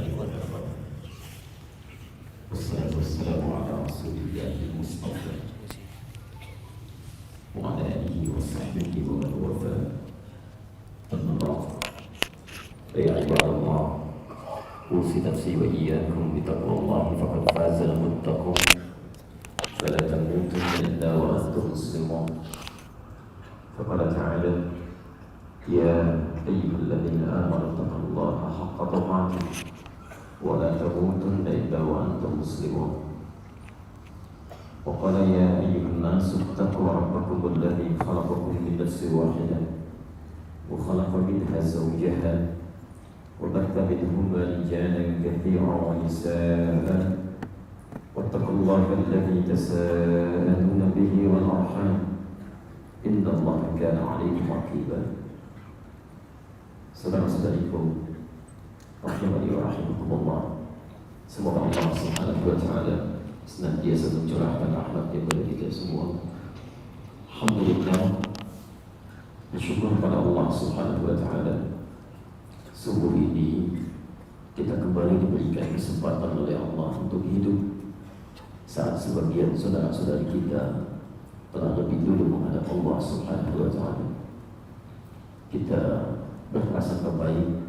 آله وسلم. والصلاة والسلام على رسول الله المصطفى وعلى آله وصحبه ومن والاه. أما بعد فيا عباد الله، أوصي نفسي وإياكم بتقوى الله فقد فاز المتقون. فلا تموتن إلا وأنتم مسلمون. فقال تعالى: يا أيها الذين آمنوا اتقوا الله حق تقاته ولا تموتن إلا وأنتم مسلمون. وقال: يا أيها الناس اتقوا ربكم الذي خلقكم من نفس واحدة وخلق منها زوجها وبث منهما رجالا كثيرا ونساء واتقوا الله الذي تساءلون به والأرحام إن الله كان عليكم رقيبا. Saudara-saudariku rahimani wa rahimakumullah, semoga Allah Subhanahu wa taala senantiasa mencurahkan rahmat-Nya kepada kita semua. Alhamdulillah, bersyukur kepada Allah Subhanahu wa taala, subuh ini kita kembali diberikan kesempatan oleh Allah untuk hidup saat sebagian saudara-saudari kita telah lebih dulu menghadap Allah Subhanahu wa taala. Kita berprasangka baik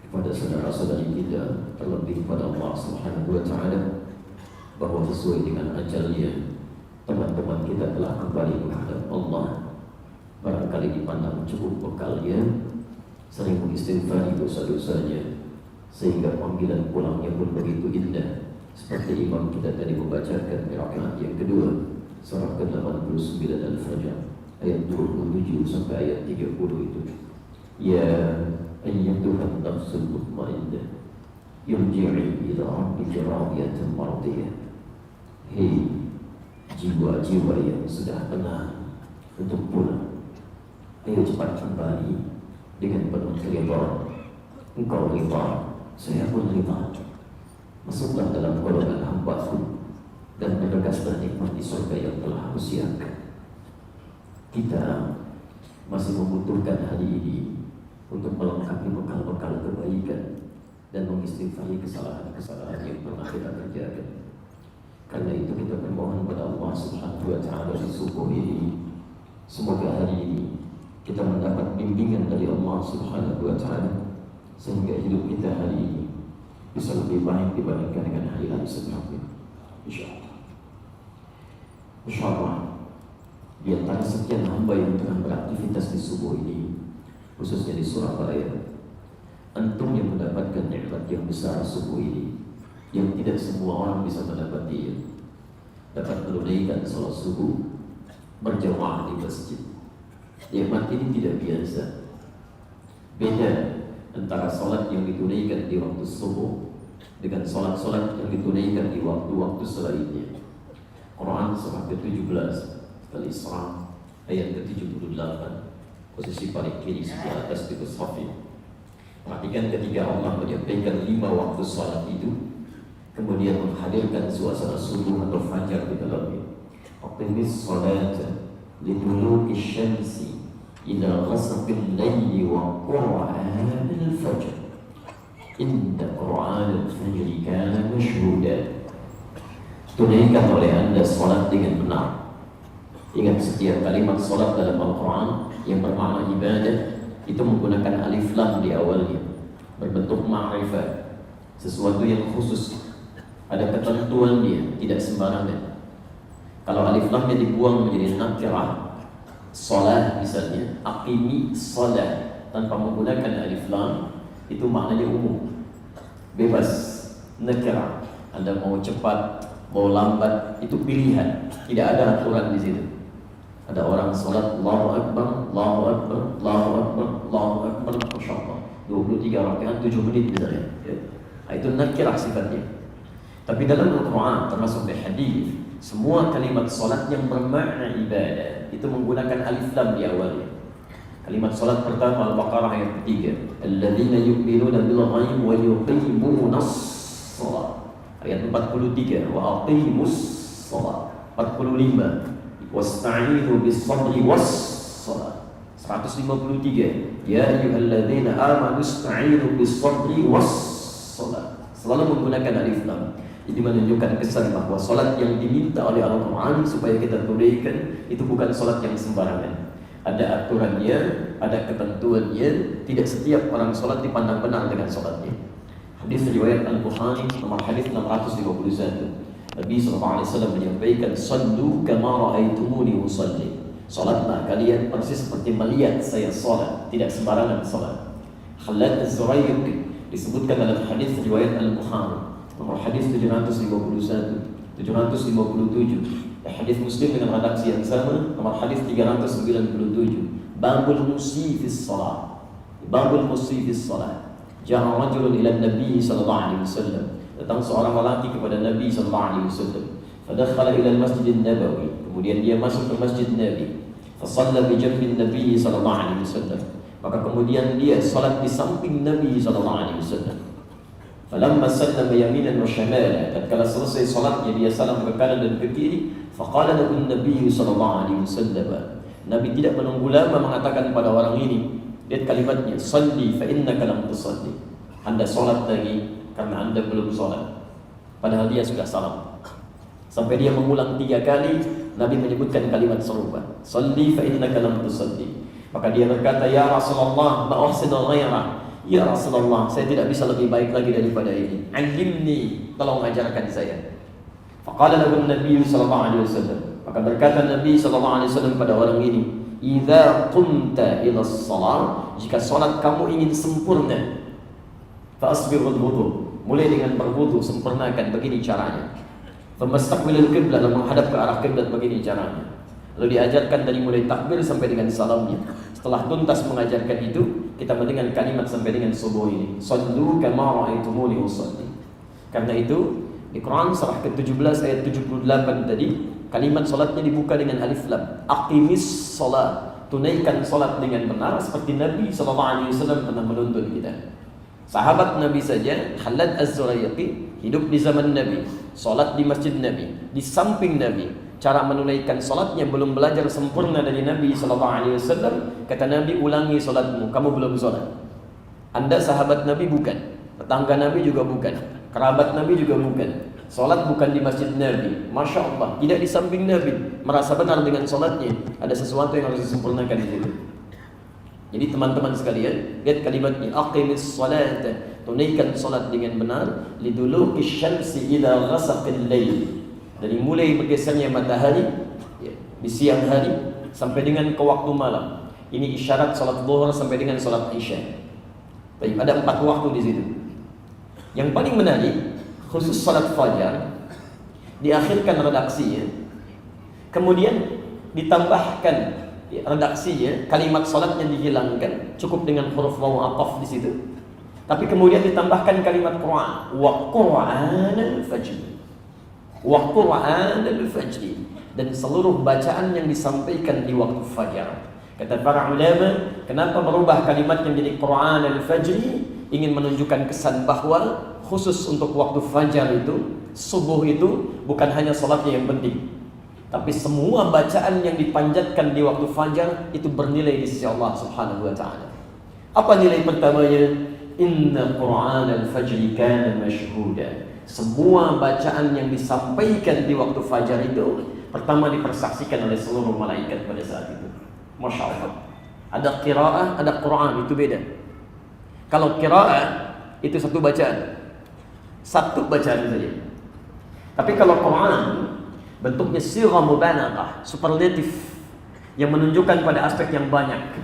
kepada saudara-saudari kita, terlebih kepada Allah Subhanahu wa taala, bahwa sesuai dengan ajalnya teman-teman kita telah kembali menghadap Allah. Barangkali dipandang cukup bekalnya, sering mengistighfari dosa-dosanya, sehingga panggilan pulangnya pun begitu indah. Seperti imam kita tadi membacakan rakaat yang kedua, surah ke-89 Al-Fajr, ayat 27 sampai ayat 30 itu. Ya ayyatuhan nafsul mutmainnah, irji'i ila rabbiki radiyatan mardiyah. Hei jiwa-jiwa yang sudah tenang untuk pulang, ayo cepat kembali dengan penuh keridhaan. Engkau ridha, saya pun ridha. Masuklah dalam golongan hamba-Ku dan menegaskan nikmat di surga yang telah Aku siapkan. Kita masih membutuhkan hari ini untuk melengkapi bekal-bekal kebaikan dan mengistighfari kesalahan-kesalahan yang pernah kita kerjakan. Karena itu kita bermohon kepada Allah Subhanahu wa taala di subuh ini, semoga hari ini kita mendapat bimbingan dari Allah Subhanahu wa taala, sehingga hidup kita hari ini bisa lebih baik dibandingkan dengan hari-hari sebelumnya. Insyaallah. Insyaallah, di antara sekian hamba yang tengah beraktivitas di subuh ini, khususnya di Surabaya, antum yang mendapatkan nikmat yang besar subuh ini, yang tidak semua orang bisa mendapatinya, dapat menunaikan salat subuh berjamaah di masjid. Nikmat ini tidak biasa. Beda antara salat yang ditunaikan di waktu subuh dengan salat-salat yang ditunaikan di waktu-waktu selainnya. Quran surah ke-17 Al-Isra ayat ke-78, posisi paling kiri sebelah atas di Safi. Perhatikan ketika Allah menyampaikan 5 waktu salat itu, kemudian menghadirkan suasana subuh atau fajar di dalamnya. Aqimis salata liduluki syamsi ila ghasaqil layli wa qur'anil fajr inna qur'anil fajr kana mashhuda. Tunaikan oleh anda salat dengan benar. Ingat, setiap kalimat salat dalam Al-Quran yang bermakna ibadah itu menggunakan alif lam di awalnya, berbentuk ma'rifah, sesuatu yang khusus, ada ketentuan dia, tidak sembarangan. Kalau alif lamnya dibuang menjadi nakirah, salat misalnya, aqimi salat, tanpa menggunakan alif lam, itu maknanya umum, bebas, nakirah. Anda mau cepat, mau lambat, itu pilihan, tidak ada aturan di situ. Ada orang salat Allahu Akbar, Allahu Akbar, Allahu Akbar, Allahu Akbar, masyaallah 23 rakaat 7 menit misalnya, ya. Itu nakirah sifatnya. Tapi dalam Al-Quran, termasuk di hadis, semua kalimat salat yang bermakna ibadah itu menggunakan alif lam di awalnya. Kalimat salat pertama Al-Baqarah ayat ketiga, alladzina yu'minuna bil ghaib wa yuqimunas shalah, ayat 43, wa aqimus shalah 45, wasta'inu bis sabri was shalah 153, ya ayyuhalladzina amanu ista'inu bis sabri was shalah selalu menggunakan alif lam. Ini menunjukkan kesan bahwa solat yang diminta oleh Al-Quran supaya kita tunaikan itu bukan solat yang sembarangan. Ada aturannya, ada ketentuannya. Tidak setiap orang solat dipandang benar dengan solatnya. Hadis riwayat Al-Bukhari nomor hadis 651. Nabi SAW menyampaikan, "Sallu kama ra'aitumuni usalli." Salatlah kalian persis seperti melihat saya salat, tidak sembarangan salat. Khalad Az-Zurayq disebutkan dalam hadis riwayat Al-Bukhari nomor hadis 751, 757. Hadis Muslim dengan redaksi yang sama nomor hadis 397. Babul musyi fi shalah. Babul musyi fi shalah. Ja'a rajulun ila Nabi sallallahu alaihi wasallam. Datang seorang lelaki kepada Nabi sallallahu alaihi wasallam. Fadakhala ila al-Masjid Nabawi. Kemudian dia masuk ke Masjid Nabi. Fasalla bi jambi Nabi sallallahu alaihi wasallam. Maka kemudian dia salat di samping Nabi sallallahu alaihi wasallam. Falamma sallama yaminan wa shimala, tatkala selesai salatnya dia salam ke kanan dan ke kiri. Faqala lahu Nabi sallallahu alaihi wasallam. Nabi tidak menunggu lama mengatakan pada orang ini, lihat kalimatnya, "Shalli fa innaka lam tusalli." Anda salat lagi karena Anda belum salat. Padahal dia sudah salam. Sampai dia mengulang 3 kali, Nabi menyebutkan kalimat serupa, "Shalli fa innaka lam tusalli." Maka dia berkata, "Ya Rasulullah, ma uhsinu ghairah." Ya Rasulullah, saya tidak bisa lebih baik lagi daripada ini. Alimni, tolong ajarkan saya. Faqala lahu Nabi sallallahu alaihi wasallam. Maka berkata Nabi sallallahu alaihi wasallam pada orang ini, "Idza qumta ila shalah," jika salat kamu ingin sempurna, fa asbirul wudu, mulai dengan berwudu, sempurnakan, begini caranya. Famastaqbilul qiblah, menghadap ke arah kiblat, begini caranya. Lalu diajarkan dari mulai takbir sampai dengan salamnya. Setelah tuntas mengajarkan itu, kita mendengar kalimat sampai dengan subuh ini, "Sallu kama ra'aitumuni usalli." Karena itu di Quran surah ke-17 ayat 78 tadi, kalimat salatnya dibuka dengan alif lam. Aqimis salat, tunaikan salat dengan benar seperti Nabi SAW pernah menuntun kita. Sahabat Nabi saja, Khalad Az-Zurayq, hidup di zaman Nabi, salat di masjid Nabi, di samping Nabi. Cara menunaikan salatnya belum belajar sempurna dari Nabi SAW. Kata Nabi, ulangi salatmu, kamu belum salat. Anda sahabat Nabi bukan, tetangga Nabi juga bukan, kerabat Nabi juga bukan. Salat bukan di masjid Nabi, Masya Allah, tidak di samping Nabi. Merasa benar dengan salatnya, ada sesuatu yang harus disempurnakan di situ. Jadi teman-teman sekalian, lihat kalimatnya, aqimis salata, tunaikan salat dengan benar, liduluki syamsi ila ghasaqil lail, dari mulai bergesernya matahari ya, di siang hari sampai dengan ke waktu malam. Ini isyarat salat zuhur sampai dengan salat isya. Baik, ada 4 waktu di situ. Yang paling menarik, khusus salat fajar, diakhirkan redaksinya, kemudian ditambahkan ya, redaksinya, kalimat salatnya dihilangkan, cukup dengan huruf waw aqaf di situ. Tapi kemudian ditambahkan kalimat Quran, wa Qur'anal fajr. Wa Qur'anal fajr, dan seluruh bacaan yang disampaikan di waktu fajar. Kata para ulama, kenapa merubah kalimat yang menjadi Qur'anal fajr? Ingin menunjukkan kesan bahwa khusus untuk waktu fajar itu, subuh itu bukan hanya salatnya yang penting, tapi semua bacaan yang dipanjatkan di waktu fajar itu bernilai di sisi Allah Subhanahu wa taala. Apa nilai pertamanya? Inna Qur'anal fajr kana mashhuda. Semua bacaan yang disampaikan di waktu fajar itu pertama dipersaksikan oleh seluruh malaikat pada saat itu. Masya Allah. Ada qiraah, ada Quran, itu beda. Kalau qiraah itu satu bacaan saja. Tapi kalau Quran bentuknya sighah mubalaghah, superlatif, yang menunjukkan pada aspek yang banyak.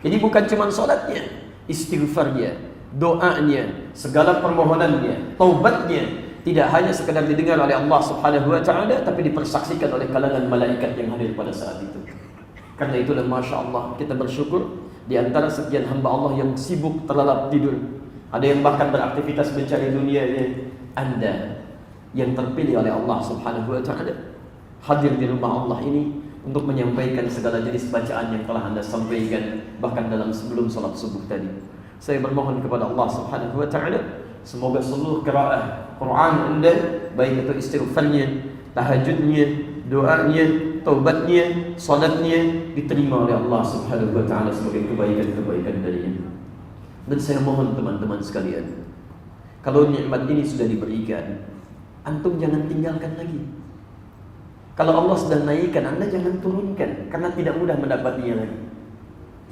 Jadi bukan cuma salatnya, istighfarnya, doanya, segala permohonannya, taubatnya tidak hanya sekedar didengar oleh Allah Subhanahu wa taala, tapi dipersaksikan oleh kalangan malaikat yang hadir pada saat itu. Karena itulah Masya Allah, kita bersyukur di antara sekian hamba Allah yang sibuk terlelap tidur, ada yang bahkan beraktivitas mencari dunianya. Anda yang terpilih oleh Allah Subhanahu wa taala hadir di rumah Allah ini untuk menyampaikan segala jenis bacaan yang telah Anda sampaikan bahkan dalam sebelum salat subuh tadi. Saya bermohon kepada Allah Subhanahu wa taala, semoga seluruh qiraah Quran Anda, baik itu istighfarnya, tahajudnya, doanya, taubatnya, salatnya, diterima oleh Allah Subhanahu wa taala sebagai kebaikan-kebaikan darinya. Dan saya mohon teman-teman sekalian, Kalau nikmat ini sudah diberikan, antum jangan tinggalkan lagi. Kalau Allah sedang naikkan, Anda jangan turunkan, karena tidak mudah mendapatinya lagi.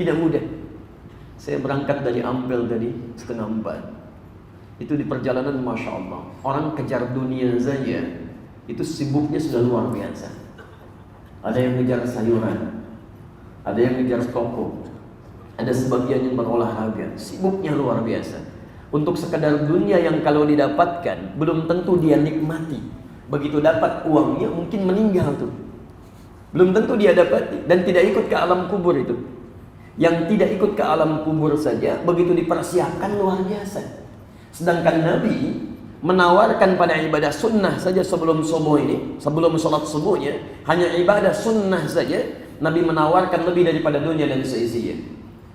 Tidak mudah. Saya berangkat dari Ampel tadi 3:30. Itu di perjalanan, Masya Allah, orang kejar dunia saja itu sibuknya sudah luar biasa. Ada yang ngejar sayuran, ada yang ngejar toko, ada sebagian yang berolahraga, sibuknya luar biasa. Untuk sekadar dunia yang kalau didapatkan belum tentu dia nikmati. Begitu dapat uangnya mungkin meninggal tuh. Belum tentu dia dapat dan tidak ikut ke alam kubur itu. Yang tidak ikut ke alam kubur saja begitu dipersiapkan luar biasa. Sedangkan Nabi menawarkan pada ibadah sunnah saja sebelum subuh ini, sebelum sholat subuhnya, hanya ibadah sunnah saja Nabi menawarkan lebih daripada dunia dan seisinya.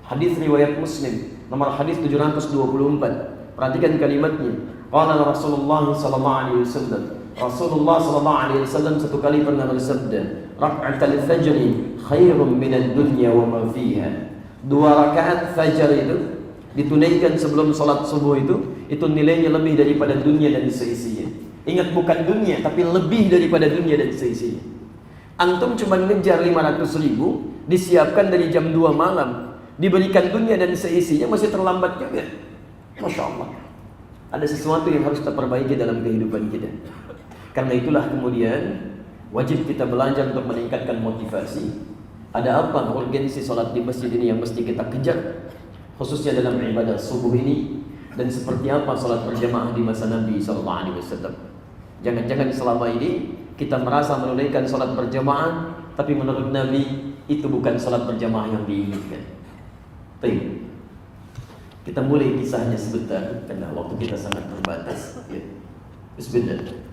Hadis riwayat Muslim nomor hadis 724. Perhatikan kalimatnya. Qala Rasulullah sallallahu alaihi wasallam. Rasulullah sallallahu alaihi wasallam satu kali pernah bersabda, "Rak'atul fajr khairun minad dunya wa ma fiha." 2 rakaat fajar itu ditunaikan sebelum salat subuh itu nilainya lebih daripada dunia dan seisinya. Ingat, bukan dunia tapi lebih daripada dunia dan seisinya. Antum cuma ngejar 500.000, disiapkan dari jam 2 malam, diberikan dunia dan seisinya, masih terlambat juga. Masya Allah, ada sesuatu yang harus kita perbaiki dalam kehidupan kita. Karena itulah kemudian wajib kita belajar untuk meningkatkan motivasi. Ada apa urgensi sholat di masjid ini yang mesti kita kejar, khususnya dalam ibadah subuh ini, dan seperti apa sholat berjamaah di masa Nabi SAW. Jangan-jangan selama ini kita merasa menunaikan sholat berjamaah, tapi menurut Nabi itu bukan sholat berjamaah yang diinginkan. Baik, kita mulai kisahnya sebentar karena waktu kita sangat terbatas. Ya. Bismillah.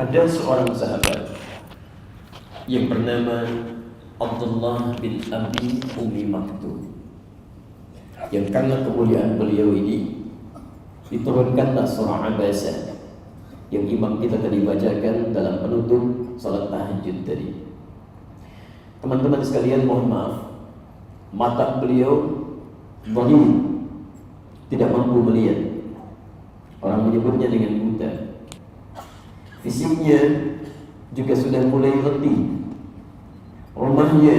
Ada seorang sahabat yang bernama Abdullah bin Abi Ummi Maktum, yang karena kemuliaan beliau ini diturunkanlah surah Abasa yang imam kita tadi bacakan dalam penutup salat tahajud tadi. Teman-teman sekalian, mohon maaf, mata beliau dhaif, tidak mampu melihat. Orang menyebutnya dengan buta. Fisiknya juga sudah mulai letih. Rumahnya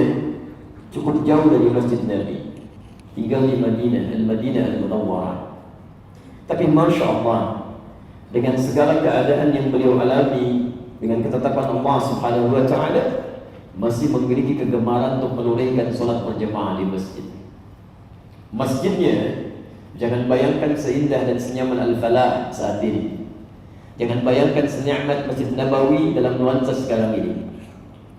cukup jauh dari masjid Nabi, tinggal di Madinah, Al-Madinah Al-Munawwarah. Tapi Masya Allah, dengan segala keadaan yang beliau alami, dengan ketetapan Allah Subhanahu wa Ta'ala, masih memiliki kegemaran untuk menunaikan sholat berjamaah di masjid. Masjidnya, jangan bayangkan seindah dan senyaman Al-Falah saat ini. Jangan bayangkan senikmat Masjid Nabawi dalam nuansa sekarang ini.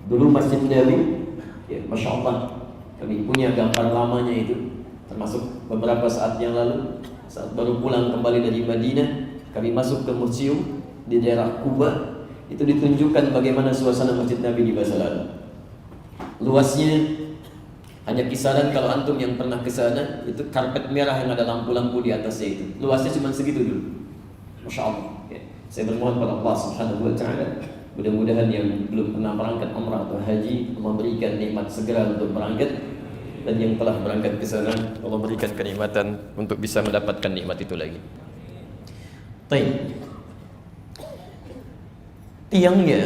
Dulu Masjid Nabi, ya, Masya Allah, kami punya gambar lamanya itu, termasuk beberapa saat yang lalu, saat baru pulang kembali dari Madinah, kami masuk ke museum di daerah Kuba. Itu ditunjukkan bagaimana suasana Masjid Nabi di masa lalu. Luasnya hanya kisaran, kalau antum yang pernah ke sana, itu karpet merah yang ada lampu-lampu di atasnya itu. Luasnya cuma segitu dulu. Masya Allah. Ya. Saya bermohon kepada Allah Subhanahu wa Ta'ala, mudah-mudahan yang belum pernah berangkat umrah atau haji memberikan nikmat segera untuk berangkat, dan yang telah berangkat ke sana Allah berikan kenikmatan untuk bisa mendapatkan nikmat itu lagi. Tiangnya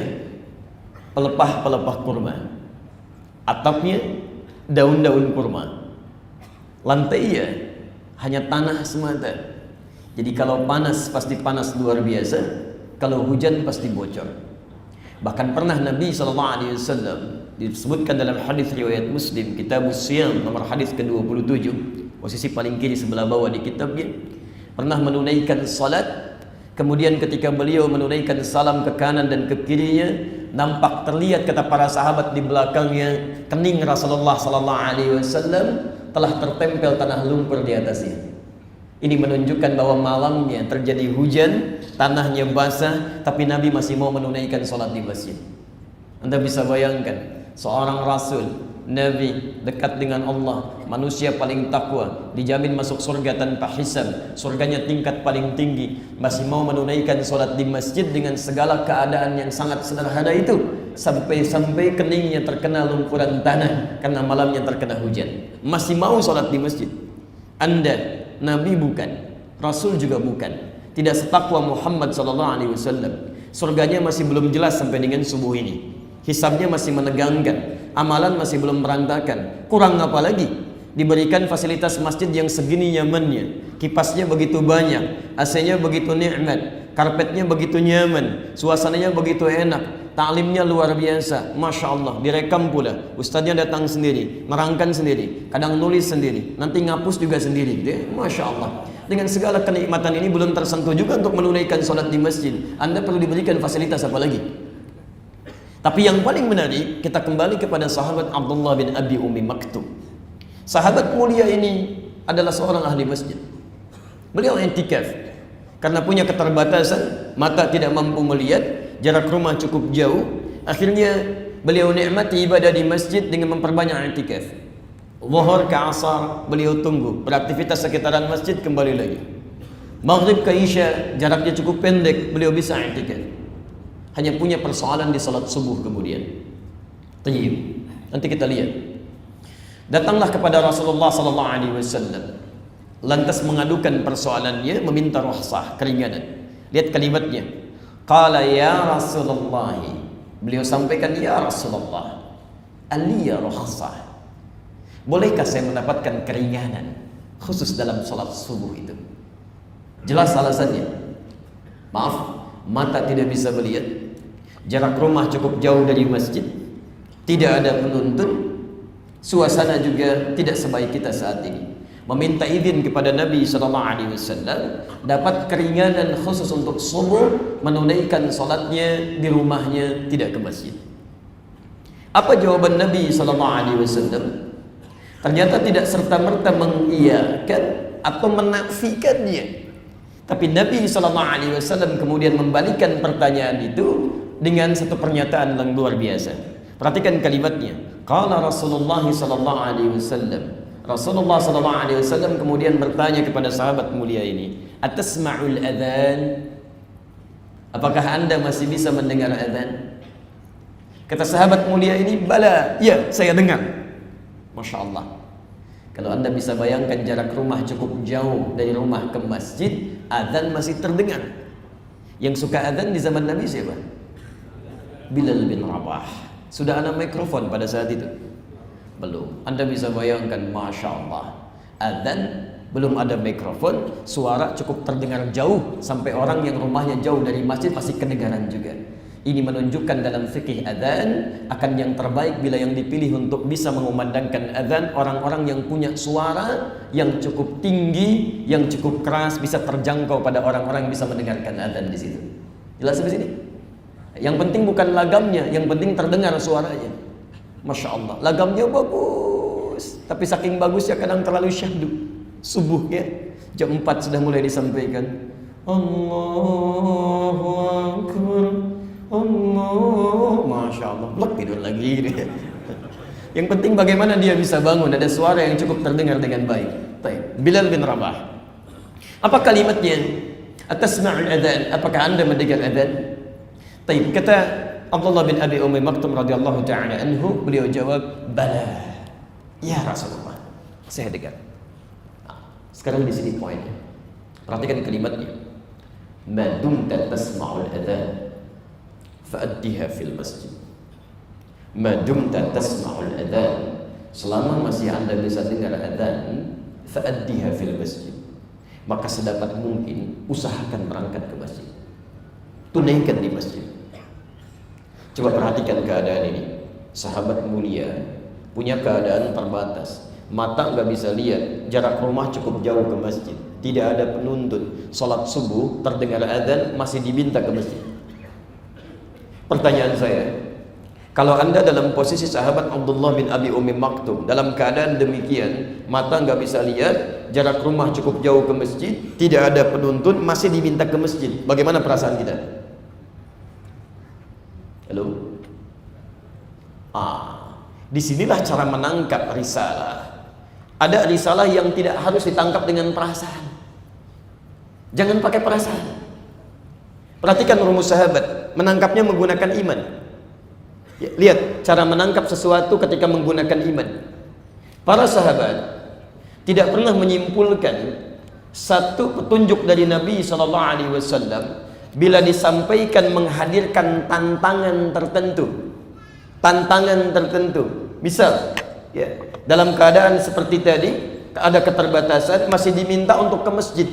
pelepah-pelepah kurma, atapnya daun-daun kurma, lantainya hanya tanah semata. Jadi kalau panas pasti panas luar biasa, kalau hujan pasti bocor. Bahkan pernah Nabi SAW disebutkan dalam hadis riwayat Muslim, Kitabus Siyam nomor hadis ke-27, posisi paling kiri sebelah bawah di kitabnya, pernah menunaikan salat. Kemudian ketika beliau menunaikan salam ke kanan dan ke kirinya, nampak terlihat kata para sahabat di belakangnya kening Rasulullah SAW telah tertempel tanah lumpur di atasnya. Ini menunjukkan bahwa malamnya terjadi hujan, tanahnya basah, tapi Nabi masih mau menunaikan sholat di masjid. Anda bisa bayangkan, seorang Rasul, Nabi, dekat dengan Allah, manusia paling takwa, dijamin masuk surga tanpa hisab, surganya tingkat paling tinggi, masih mau menunaikan sholat di masjid dengan segala keadaan yang sangat sederhana itu, sampai-sampai keningnya terkena lumpuran tanah karena malamnya terkena hujan, masih mau sholat di masjid. Anda Nabi bukan, Rasul juga bukan. Tidak setakwa Muhammad sallallahu alaihi wasallam. Surganya masih belum jelas sampai dengan subuh ini. Hisabnya masih menegangkan, amalan masih belum berantakan. Kurang apa lagi? Diberikan fasilitas masjid yang segini nyamannya, kipasnya begitu banyak, AC-nya begitu nikmat, karpetnya begitu nyaman, suasananya begitu enak, taklimnya luar biasa, masya Allah. Direkam pula, ustadznya datang sendiri, merangkan sendiri, kadang nulis sendiri, nanti ngapus juga sendiri, masya Allah. Dengan segala kenikmatan ini belum tersentuh juga untuk menunaikan sholat di masjid. Anda perlu diberikan fasilitas apa lagi? Tapi yang paling menarik, kita kembali kepada sahabat Abdullah bin Abi Ummi Maktum. Sahabat mulia ini adalah seorang ahli masjid. Beliau i'tikaf karena punya keterbatasan, mata tidak mampu melihat, jarak rumah cukup jauh. Akhirnya beliau nikmati ibadah di masjid dengan memperbanyak i'tikaf. Zuhur ke asar beliau tunggu, beraktivitas sekitaran masjid, kembali lagi. Maghrib ke isya jaraknya cukup pendek, beliau bisa i'tikaf. Hanya punya persoalan di salat subuh kemudian. Tayyib. Nanti kita lihat. Datanglah kepada Rasulullah sallallahu alaihi wasallam. Lantas mengadukan persoalannya, meminta rukhsah, keringanan. Lihat kalimatnya. Qala ya Rasulullah. Beliau sampaikan, ya Rasulullah, aliya rukhsah. Bolehkah saya mendapatkan keringanan khusus dalam salat subuh itu? Jelas alasannya. Maaf, mata tidak bisa melihat, jarak rumah cukup jauh dari masjid, tidak ada penuntun, suasana juga tidak sebaik kita saat ini. Meminta izin kepada Nabi SAW dapat keringanan khusus untuk subuh, menunaikan salatnya di rumahnya, tidak ke masjid. Apa jawaban Nabi SAW? Ternyata tidak serta-merta mengiyakan atau menafikannya. Tapi Nabi SAW kemudian membalikkan pertanyaan itu dengan satu pernyataan yang luar biasa. Perhatikan kalimatnya. Qala Rasulullah SAW. Rasulullah SAW kemudian bertanya kepada sahabat mulia ini, atasma'ul adzan? Apakah anda masih bisa mendengar adzan? Kata sahabat mulia ini, bala, ya saya dengar. Masya Allah. Kalau anda bisa bayangkan jarak rumah cukup jauh dari rumah ke masjid, adzan masih terdengar. Yang suka adzan di zaman Nabi siapa? Bilal bin Rabah. Sudah ada mikrofon pada saat itu? Belum. Anda bisa bayangkan, Masya Allah, adzan belum ada mikrofon, suara cukup terdengar jauh, sampai orang yang rumahnya jauh dari masjid pasti kedengaran juga. Ini menunjukkan dalam fikih adzan akan yang terbaik bila yang dipilih untuk bisa mengumandangkan adzan orang-orang yang punya suara yang cukup tinggi, yang cukup keras, bisa terjangkau pada orang-orang yang bisa mendengarkan adzan di situ. Jelas di sini? Yang penting bukan lagamnya, yang penting terdengar suaranya. Masya Allah, lagamnya bagus, tapi saking bagusnya kadang terlalu syahdu. Subuhnya jam 4 sudah mulai disampaikan, Allahu Akbar, Allah, Masya Allah, blok tidur lagi dia. Yang penting bagaimana dia bisa bangun, ada suara yang cukup terdengar dengan baik. Baik. Bilal bin Rabah. Apa kalimatnya? Atasma'ul adzan? Apakah anda mendengar adzan? Baik. Kata Abdullah bin Abi Ummi Maktum radhiyallahu ta'ala anhu, beliau jawab, bala, ya Rasulullah, saya dengar. Sekarang di sini poinnya. Perhatikan kalimatnya. Ma dumta tasma'ul adzan fa'addiha fil masjid. Ma dumta tasma'ul adzan, selama masih anda bisa dengar adzan, fa'addiha fil masjid, maka sedapat mungkin usahakan berangkat ke masjid, tunaikan di masjid. Coba perhatikan keadaan ini. Sahabat mulia punya keadaan terbatas, mata nggak bisa lihat, jarak rumah cukup jauh ke masjid, tidak ada penuntun, sholat subuh terdengar adzan, masih diminta ke masjid. Pertanyaan saya, kalau anda dalam posisi sahabat Abdullah bin Abi Ummi Maktum, dalam keadaan demikian, mata nggak bisa lihat, jarak rumah cukup jauh ke masjid, tidak ada penuntun, masih diminta ke masjid, bagaimana perasaan kita? Halo? Disinilah cara menangkap risalah. Ada risalah yang tidak harus ditangkap dengan perasaan. Jangan pakai perasaan. Perhatikan rumus sahabat, menangkapnya menggunakan iman. Ya, lihat cara menangkap sesuatu ketika menggunakan iman. Para sahabat tidak pernah menyimpulkan Satu petunjuk dari Nabi SAW bila disampaikan menghadirkan tantangan tertentu. Misal, ya, dalam keadaan seperti tadi ada keterbatasan, masih diminta untuk ke masjid.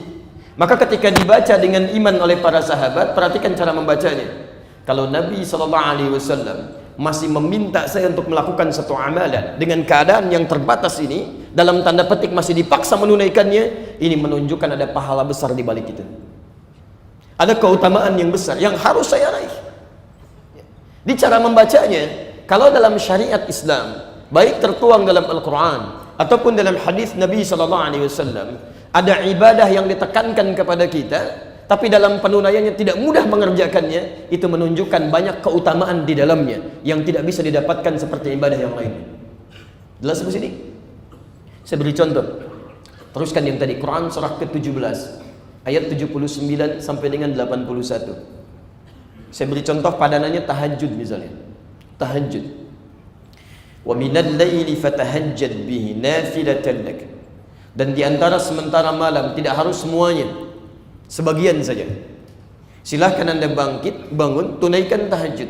Maka ketika dibaca dengan iman oleh para sahabat, perhatikan cara membacanya. Kalau Nabi SAW masih meminta saya untuk melakukan satu amalan dengan keadaan yang terbatas ini, dalam tanda petik masih dipaksa menunaikannya, ini menunjukkan ada pahala besar di balik itu. Ada keutamaan yang besar yang harus saya raih. Di cara membacanya, kalau dalam syariat Islam, baik tertuang dalam Al-Quran ataupun dalam hadis Nabi SAW, ada ibadah yang ditekankan kepada kita, tapi dalam penunaiannya tidak mudah mengerjakannya, itu menunjukkan banyak keutamaan di dalamnya yang tidak bisa didapatkan seperti ibadah yang lain. Jelas sampai sini? Saya beri contoh. Teruskan yang tadi, Quran surah ke-17 ayat 79 sampai dengan 81. Saya beri contoh padanannya tahajud misalnya. Tahajud. Wa minal laili fatahajjad bihi nafilatan lak. Dan di antara sementara malam, tidak harus semuanya, sebagian saja. Silahkan Anda bangun, tunaikan tahajud.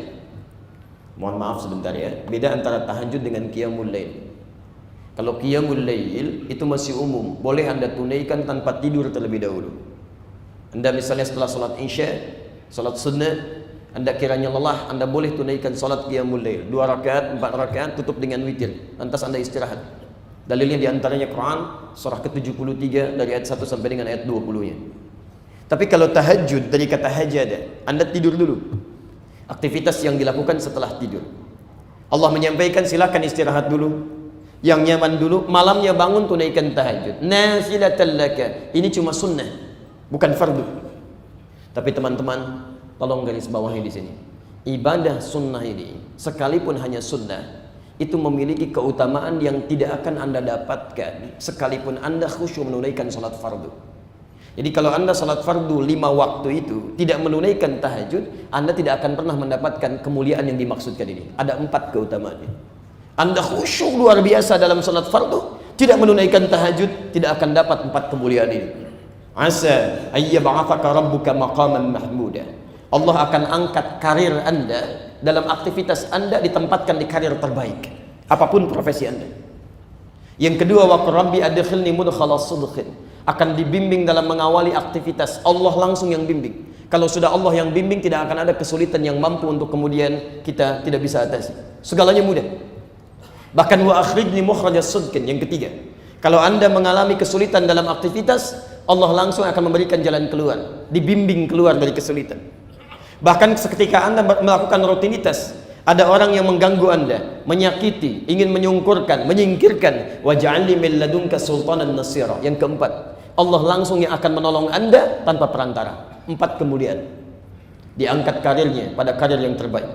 Mohon maaf sebentar ya, beda antara tahajud dengan qiyamul lail. Kalau qiyamul lail itu masih umum, boleh Anda tunaikan tanpa tidur terlebih dahulu. Anda misalnya setelah salat isya, salat sunnah, Anda kiranya lelah, Anda boleh tunaikan salat qiyamul lail 2 rakaat, 4 rakaat, tutup dengan witir. Lantas Anda istirahat. Dalilnya diantaranya Quran surah ke-73 dari ayat 1 sampai dengan ayat 20-nya. Tapi kalau tahajud dari kata hajada, Anda tidur dulu. Aktivitas yang dilakukan setelah tidur. Allah menyampaikan silakan istirahat dulu. Yang nyaman dulu, malamnya bangun tunaikan tahajud. Nafilatan laka. Ini cuma sunnah, bukan fardu. Tapi teman-teman, tolong garis bawahi di sini. Ibadah sunnah ini, sekalipun hanya sunnah, itu memiliki keutamaan yang tidak akan Anda dapatkan sekalipun Anda khusyuk menunaikan salat fardu. Jadi kalau Anda salat fardu 5 waktu itu tidak menunaikan tahajud, Anda tidak akan pernah mendapatkan kemuliaan yang dimaksudkan ini. Ada 4 keutamaannya. Anda khusyuk luar biasa dalam salat fardu, tidak menunaikan tahajud, tidak akan dapat 4 kemuliaan ini. Asa ayyab'athaka rabbuka maqaman mahmuda. Allah akan angkat karir Anda dalam aktivitas Anda, ditempatkan di karir terbaik apapun profesi Anda. Yang kedua, wa rabbi adkhilni mudkhala sidqin, akan dibimbing dalam mengawali aktivitas. Allah langsung yang bimbing. Kalau sudah Allah yang bimbing, tidak akan ada kesulitan yang mampu untuk kemudian kita tidak bisa atasi. Segalanya mudah. Bahkan wa akhrijni mukhrajas sidqin. Yang ketiga, kalau Anda mengalami kesulitan dalam aktivitas, Allah langsung akan memberikan jalan keluar, dibimbing keluar dari kesulitan. Bahkan ketika Anda melakukan rutinitas, ada orang yang mengganggu Anda, menyakiti, ingin menyungkurkan, menyingkirkan, waj'alni min ladunka sultanan nasira. Yang keempat, Allah langsung yang akan menolong Anda tanpa perantara. 4 kemuliaan. Diangkat karirnya pada karir yang terbaik,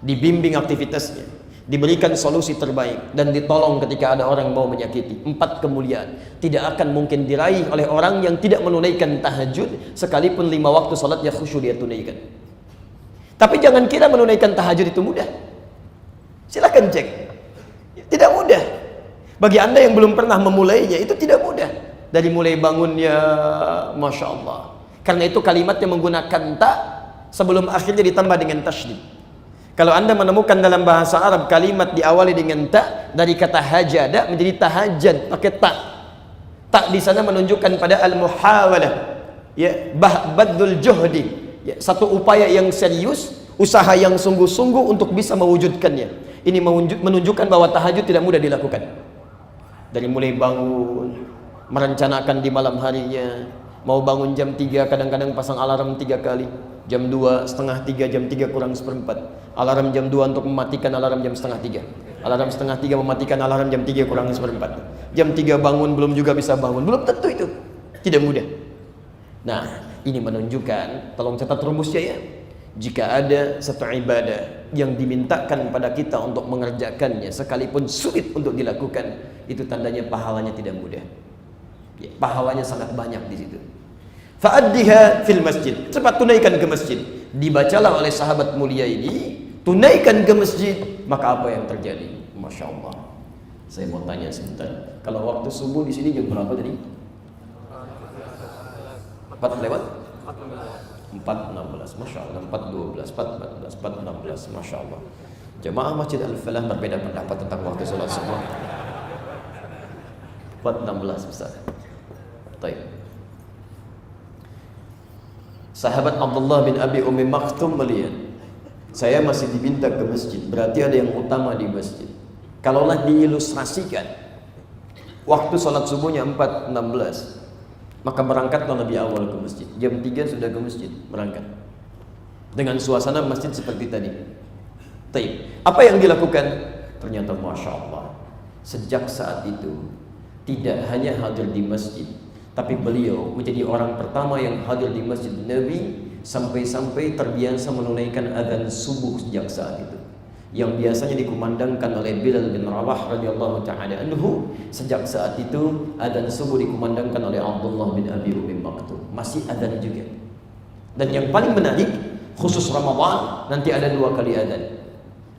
dibimbing aktivitasnya, diberikan solusi terbaik, dan ditolong ketika ada orang yang mau menyakiti. 4 kemuliaan tidak akan mungkin diraih oleh orang yang tidak menunaikan tahajud, sekalipun 5 waktu salatnya khusyuk dia tunaikan. Tapi jangan kira menunaikan tahajud itu mudah. Silakan cek, tidak mudah. Bagi Anda yang belum pernah memulainya, itu tidak mudah. Dari mulai bangunnya, Masya Allah. Karena itu kalimatnya menggunakan ta, sebelum akhirnya ditambah dengan tasydid. Kalau Anda menemukan dalam bahasa Arab kalimat diawali dengan ta, dari kata hajada menjadi tahajjad pakai ta. Ta di sana menunjukkan pada al-muhawalah, ya, badul juhdi, ya, satu upaya yang serius, usaha yang sungguh-sungguh untuk bisa mewujudkannya. Ini menunjukkan bahwa tahajud tidak mudah dilakukan. Dari mulai bangun, merencanakan di malam harinya, mau bangun jam 3, kadang-kadang pasang alarm 3 kali. Jam 2, setengah 3, jam 3 kurang seperempat. Alarm jam 2 untuk mematikan alarm jam setengah 3. Alarm setengah 3 mematikan alarm jam 3 kurang seperempat. Jam 3 bangun, belum juga bisa bangun. Belum tentu itu. Tidak mudah. Nah, ini menunjukkan, tolong catat rumusnya ya. Jika ada satu ibadah yang dimintakan pada kita untuk mengerjakannya, sekalipun sulit untuk dilakukan, itu tandanya pahalanya tidak mudah. Ya, pahalanya sangat banyak di situ. Fa'addiha fil masjid. Cepat tunaikan ke masjid. Dibacalah oleh sahabat mulia ini, tunaikan ke masjid. Maka apa yang terjadi? Masya Allah. Saya mau tanya sebentar. Kalau waktu subuh di sini jam berapa tadi? 4 lewat 4.16, Masya Allah. 4.12, 4.14, 4.16, Masya Allah. Jemaah Masjid Al-Falah berbeda pendapat tentang waktu sholat subuh. 4.16 Ustaz. Baik. Sahabat Abdullah bin Abi Ummi Maktum melihat, saya masih diminta ke masjid, berarti ada yang utama di masjid. Kalaulah diilustrasikan, waktu sholat subuhnya 4.16, maka berangkatlah lebih awal ke masjid. Jam 3 sudah ke masjid, berangkat. Dengan suasana masjid seperti tadi. Taib. Apa yang dilakukan? Ternyata Masya Allah, sejak saat itu tidak hanya hadir di masjid, tapi beliau menjadi orang pertama yang hadir di masjid Nabi, sampai-sampai terbiasa menunaikan adzan subuh sejak saat itu, yang biasanya dikumandangkan oleh Bilal bin Rabah radhiyallahu taala anhu. Sejak saat itu adzan subuh dikumandangkan oleh Abdullah bin Abi Ummi Maktum, masih adzan juga. Dan yang paling menarik, khusus Ramadan nanti ada 2 kali adzan.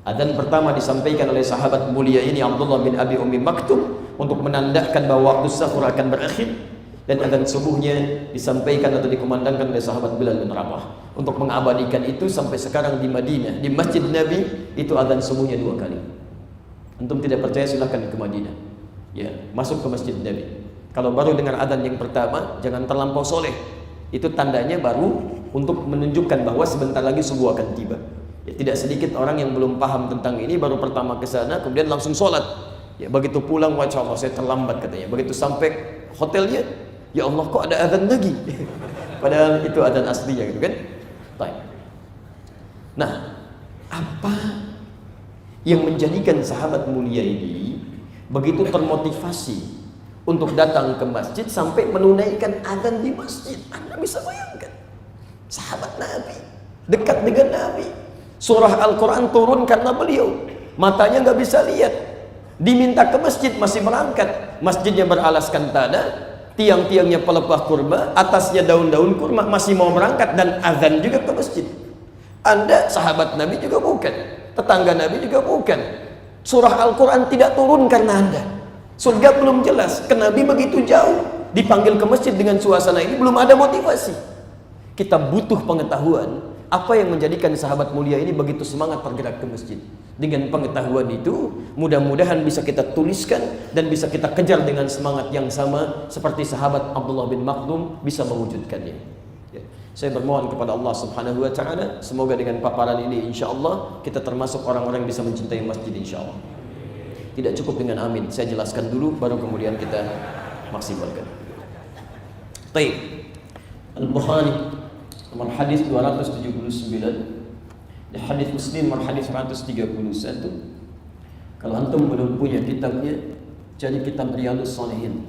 Adzan pertama disampaikan oleh sahabat mulia ini Abdullah bin Abi Ummi Maktum untuk menandakan bahwa waktu sahur akan berakhir, dan adzan subuhnya disampaikan atau dikumandangkan oleh sahabat Bilal bin Rabah untuk mengabadikan itu sampai sekarang di Madinah, di Masjid Nabi itu adzan subuhnya 2 kali. Antum tidak percaya silahkan ke Madinah, ya, masuk ke Masjid Nabi. Kalau baru dengar adzan yang pertama, jangan terlampau soleh. Itu tandanya baru untuk menunjukkan bahwa sebentar lagi subuh akan tiba. Ya, tidak sedikit orang yang belum paham tentang ini, baru pertama ke sana kemudian langsung sholat. Ya, begitu pulang, wajah Allah saya terlambat katanya. Begitu sampai hotelnya, ya Allah kok ada adzan lagi. Padahal itu adzan aslinya gitu kan. Baik. Nah, apa yang menjadikan sahabat mulia ini begitu termotivasi untuk datang ke masjid sampai menunaikan adzan di masjid? Anda bisa bayangkan, sahabat Nabi, dekat dengan Nabi, surah Al-Quran turun karena beliau, matanya nggak bisa lihat, diminta ke masjid masih berangkat. Masjidnya beralaskan tanah, tiang-tiangnya pelepah kurma, atasnya daun-daun kurma, masih mau berangkat, dan azan juga ke masjid. Anda sahabat Nabi juga bukan, tetangga Nabi juga bukan. Surah Al-Quran tidak turun karena Anda. Surga belum jelas, ke Nabi begitu jauh, dipanggil ke masjid dengan suasana ini, belum ada motivasi. Kita butuh pengetahuan apa yang menjadikan sahabat mulia ini begitu semangat tergerak ke masjid. Dengan pengetahuan itu, mudah-mudahan bisa kita tuliskan dan bisa kita kejar dengan semangat yang sama seperti sahabat Abdullah bin Maktum bisa mewujudkannya. Ya. Saya bermohon kepada Allah Subhanahu wa taala, semoga dengan paparan ini insyaallah kita termasuk orang-orang yang bisa mencintai masjid insyaallah. Tidak cukup dengan amin, saya jelaskan dulu baru kemudian kita maksimalkan. Baik. Al-Bukhari nomor hadis 279, di hadis Muslim nomor hadis 131. Kalau antum belum punya kitabnya, cari kitab Riyadhus Shalihin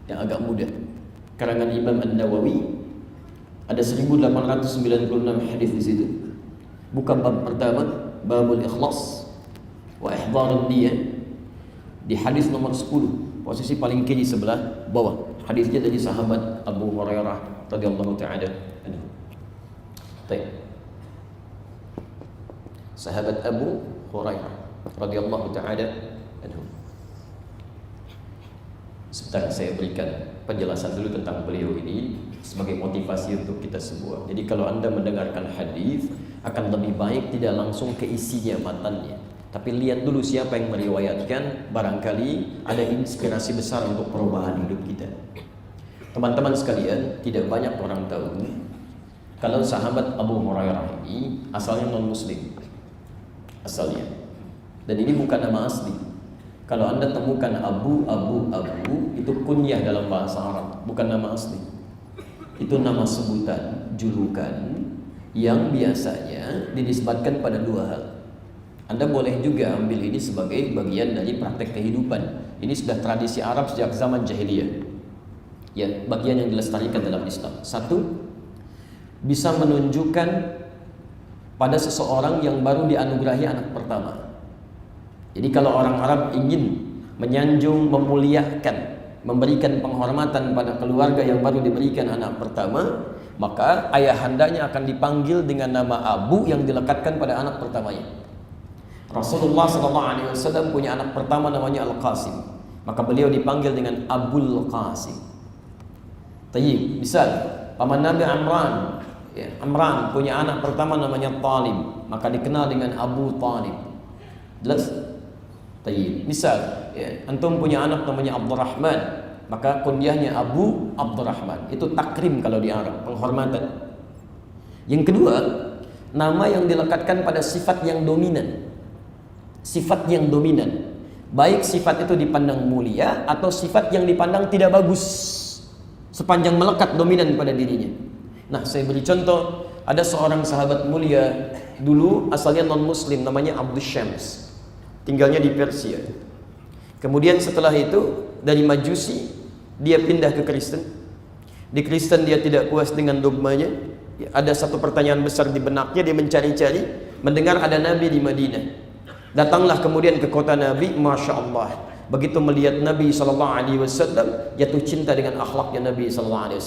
yang agak mudah, karangan Imam An-Nawawi. Ada 1896 hadis di situ. Buka bab pertama, babul ikhlas wa ihdharun niyyah. Di hadis nomor 10, posisi paling kiri sebelah bawah. Hadisnya dari sahabat Abu Hurairah radhiyallahu taala anhu. Baik. Sahabat Abu Hurairah radhiyallahu taala anhu. Sebentar saya berikan penjelasan dulu tentang beliau ini sebagai motivasi untuk kita semua. Jadi kalau Anda mendengarkan hadis, akan lebih baik tidak langsung ke isinya, matannya, tapi lihat dulu siapa yang meriwayatkan, barangkali ada inspirasi besar untuk perubahan hidup kita. Teman-teman sekalian, tidak banyak orang tahu kalau sahabat Abu Hurairah ini asalnya non-muslim. Asalnya. Dan ini bukan nama asli. Kalau Anda temukan Abu itu kunyah dalam bahasa Arab, bukan nama asli. Itu nama sebutan, julukan yang biasanya dinisbatkan pada 2 hal. Anda boleh juga ambil ini sebagai bagian dari praktek kehidupan. Ini sudah tradisi Arab sejak zaman jahiliyah. Ya, bagian yang dilestarikan dalam Islam. 1, bisa menunjukkan pada seseorang yang baru dianugerahi anak pertama. Jadi kalau orang Arab ingin menyanjung, memuliakan, memberikan penghormatan pada keluarga yang baru diberikan anak pertama, maka ayahandanya akan dipanggil dengan nama Abu yang dilekatkan pada anak pertamanya. Rasulullah SAW punya anak pertama namanya Al-Qasim, maka beliau dipanggil dengan Abul Qasim. Tayyib, misal paman Nabi Amran. Ya, Amran punya anak pertama namanya Talib, maka dikenal dengan Abu Talib. Jelas? Tayyib. Misal, ya, antum punya anak namanya Abdurrahman, maka kunyahnya Abu Abdurrahman. Itu takrim kalau di Arab, penghormatan. Yang kedua, nama yang dilekatkan pada sifat yang dominan. Sifat yang dominan. Baik sifat itu dipandang mulia atau sifat yang dipandang tidak bagus, sepanjang melekat dominan pada dirinya. Nah, saya beri contoh, ada seorang sahabat mulia dulu asalnya non muslim namanya Abdus Syams. Tinggalnya di Persia. Kemudian setelah itu dari Majusi dia pindah ke Kristen. Di Kristen dia tidak puas dengan dogmanya. Ada satu pertanyaan besar di benaknya, dia mencari-cari, mendengar ada Nabi di Madinah. Datanglah kemudian ke kota Nabi, Masya Allah. Begitu melihat Nabi SAW, jatuh cinta dengan akhlaknya Nabi SAW,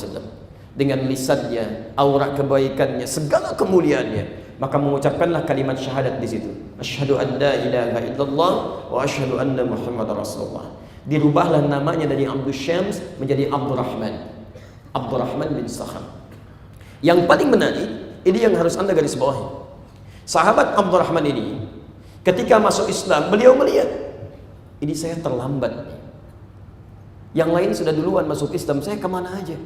dengan lisannya, aura kebaikannya, segala kemuliaannya. Maka mengucapkanlah kalimat syahadat di situ. Asyhadu an la ilaha illallah wa asyhadu anna Muhammadar Rasulullah. Dirubahlah namanya dari Abdus Syams menjadi Abdurrahman. Abdurrahman bin Sakhar. Yang paling menarik, ini yang harus Anda garis bawahi. Sahabat Abdurrahman ini ketika masuk Islam, beliau melihat, ini saya terlambat. Yang lain sudah duluan masuk Islam, saya kemana aja?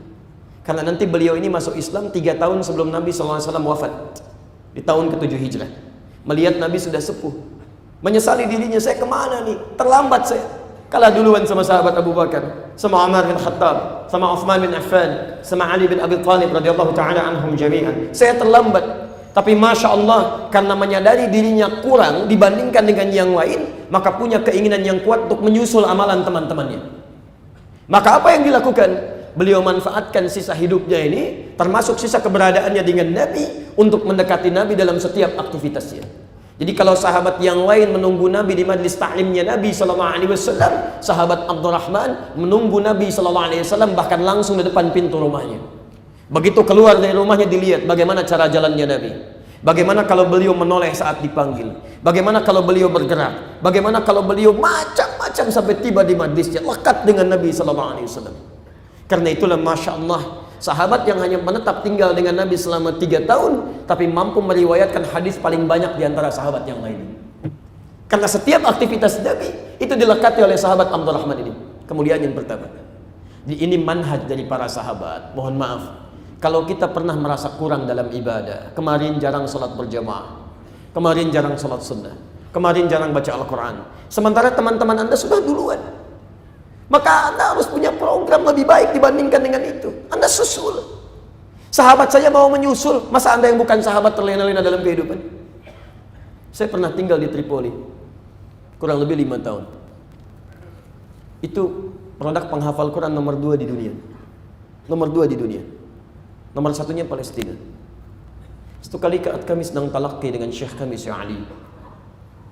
Karena nanti beliau ini masuk Islam 3 tahun sebelum Nabi SAW wafat, di tahun ke-7 Hijrah. Melihat Nabi sudah sepuh, menyesali dirinya, saya kemana nih? Terlambat saya. Kalah duluan sama sahabat Abu Bakar, sama Umar bin Khattab, sama Uthman bin Affan, sama Ali bin Abi Thalib radhiyallahu ta'ala anhum jami'an. Saya terlambat. Tapi Masya Allah, karena menyadari dirinya kurang dibandingkan dengan yang lain, maka punya keinginan yang kuat untuk menyusul amalan teman-temannya. Maka apa yang dilakukan? Beliau manfaatkan sisa hidupnya ini, termasuk sisa keberadaannya dengan Nabi, untuk mendekati Nabi dalam setiap aktivitasnya. Jadi kalau sahabat yang lain menunggu Nabi di majlis ta'limnya Nabi SAW, sahabat Abdurrahman menunggu Nabi SAW bahkan langsung di depan pintu rumahnya. Begitu keluar dari rumahnya dilihat bagaimana cara jalannya Nabi. Bagaimana kalau beliau menoleh saat dipanggil. Bagaimana kalau beliau bergerak. Bagaimana kalau beliau macam-macam sampai tiba di majlisnya. Lekat dengan Nabi SAW. Karena itulah Masya Allah, sahabat yang hanya menetap tinggal dengan Nabi selama 3 tahun, tapi mampu meriwayatkan hadis paling banyak di antara sahabat yang lain. Karena setiap aktivitas Nabi itu dilekati oleh sahabat Abdurrahman ini. Kemudian yang pertama, ini manhaj dari para sahabat. Mohon maaf, kalau kita pernah merasa kurang dalam ibadah, kemarin jarang sholat berjamaah, kemarin jarang sholat sunnah, kemarin jarang baca Al-Quran, sementara teman-teman Anda sudah duluan, maka Anda harus punya program lebih baik dibandingkan dengan itu. Anda susul. Sahabat saya mau menyusul, masa Anda yang bukan sahabat terlena-lena dalam kehidupan? Saya pernah tinggal di Tripoli kurang lebih 5 tahun. Itu produk penghafal Quran nomor 2 di dunia. Nomor 2 di dunia. Nomor 1-nya Palestina. Satu kali kami sedang talaqi dengan Syekh kami, Syekh Ali.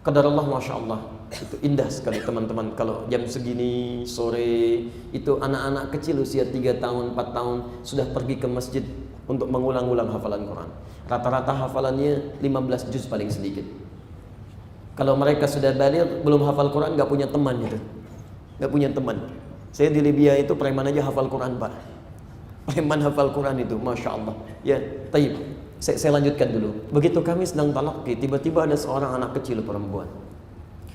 Qadarullah, Masya Allah, itu indah sekali teman-teman. Kalau jam segini sore, itu anak-anak kecil usia 3 tahun, 4 tahun sudah pergi ke masjid untuk mengulang-ulang hafalan Quran. Rata-rata hafalannya 15 juz paling sedikit. Kalau mereka sudah baligh belum hafal Quran, gak punya teman gitu. Gak punya teman. Saya di Libya itu preman aja hafal Quran, Pak. Preman hafal Quran itu, Masya Allah. Ya, taib. Saya lanjutkan dulu. Begitu kami sedang talaqi, tiba-tiba ada seorang anak kecil perempuan.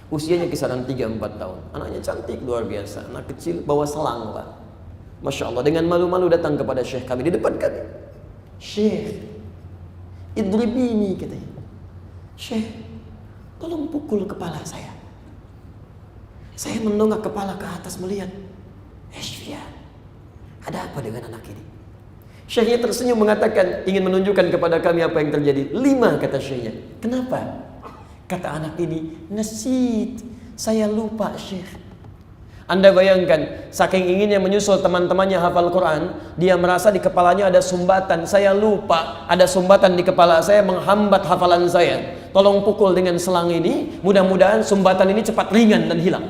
Usianya kisaran 3-4 tahun. Anaknya cantik luar biasa. Anak kecil bawa selang, Pak. Masya Allah. Dengan malu-malu datang kepada Syekh kami di depan kami. Syekh, idribini, katanya. Syekh, tolong pukul kepala saya. Saya mendongak kepala ke atas melihat. Syekh, ada apa dengan anak ini? Syekhnya tersenyum mengatakan, ingin menunjukkan kepada kami apa yang terjadi. 5, kata syekhnya. Kenapa? Kata anak ini, nasid, saya lupa, Syekh. Anda bayangkan, saking inginnya menyusul teman-temannya hafal Quran, dia merasa di kepalanya ada sumbatan. Saya lupa, ada sumbatan di kepala saya menghambat hafalan saya. Tolong pukul dengan selang ini, mudah-mudahan sumbatan ini cepat ringan dan hilang.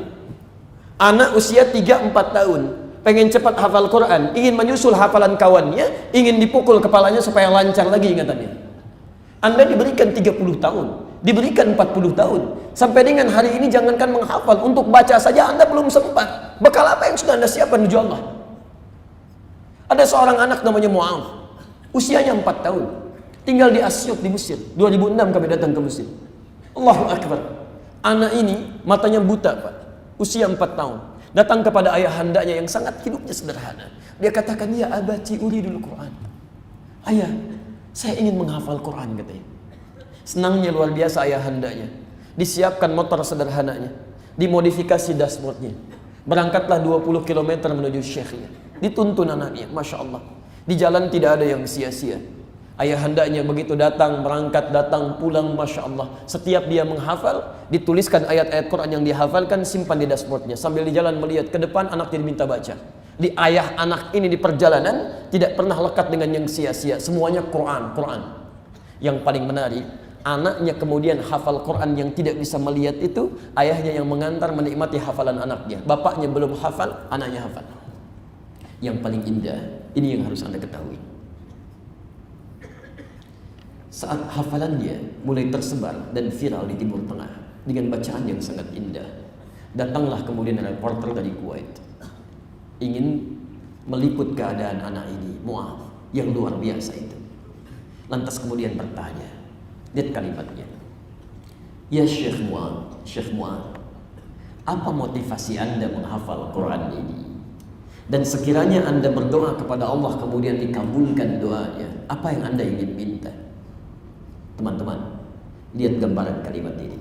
Anak usia 3-4 tahun, pengen cepat hafal Quran, ingin menyusul hafalan kawannya, ingin dipukul kepalanya supaya lancar lagi ingatannya. Anda diberikan 30 tahun, diberikan 40 tahun, sampai dengan hari ini jangankan menghafal, untuk baca saja Anda belum sempat. Bekal apa yang sudah Anda siapkan menuju Allah? Ada seorang anak namanya Mu'adh. Usianya 4 tahun. Tinggal di Asyut di Mesir. 2006 kami datang ke Mesir. Allahu Akbar. Anak ini matanya buta, Pak. Usia 4 tahun. Datang kepada ayahandanya yang sangat hidupnya sederhana. Dia katakan, ya abati uridul Quran. Ayah, saya ingin menghafal Quran, katanya. Senangnya luar biasa ayahandanya. Disiapkan motor sederhananya. Dimodifikasi dashboardnya. Berangkatlah 20 km menuju syekhnya. Dituntun anaknya, Masya Allah. Di jalan tidak ada yang sia-sia. Ayahandanya begitu datang, berangkat, datang, pulang, Masya Allah. Setiap dia menghafal, dituliskan ayat-ayat Quran yang dihafalkan, simpan di dashboardnya. Sambil di jalan melihat ke depan, anaknya diminta baca. Di ayah anak ini di perjalanan, tidak pernah lekat dengan yang sia-sia. Semuanya Quran, Quran. Yang paling menarik, anaknya kemudian hafal Quran yang tidak bisa melihat itu, ayahnya yang mengantar menikmati hafalan anaknya. Bapaknya belum hafal, anaknya hafal. Yang paling indah, ini yang harus Anda ketahui. Saat hafalannya mulai tersebar dan viral di Timur Tengah dengan bacaan yang sangat indah, datanglah kemudian reporter dari Kuwait ingin meliput keadaan anak ini, Mu'adh, yang luar biasa itu. Lantas kemudian bertanya, lihat kalimatnya, ya Syekh Mu'adh, apa motivasi Anda menghafal Quran ini? Dan sekiranya Anda berdoa kepada Allah kemudian dikabulkan doanya, apa yang Anda ingin minta? Teman-teman, lihat gambaran kalimat ini.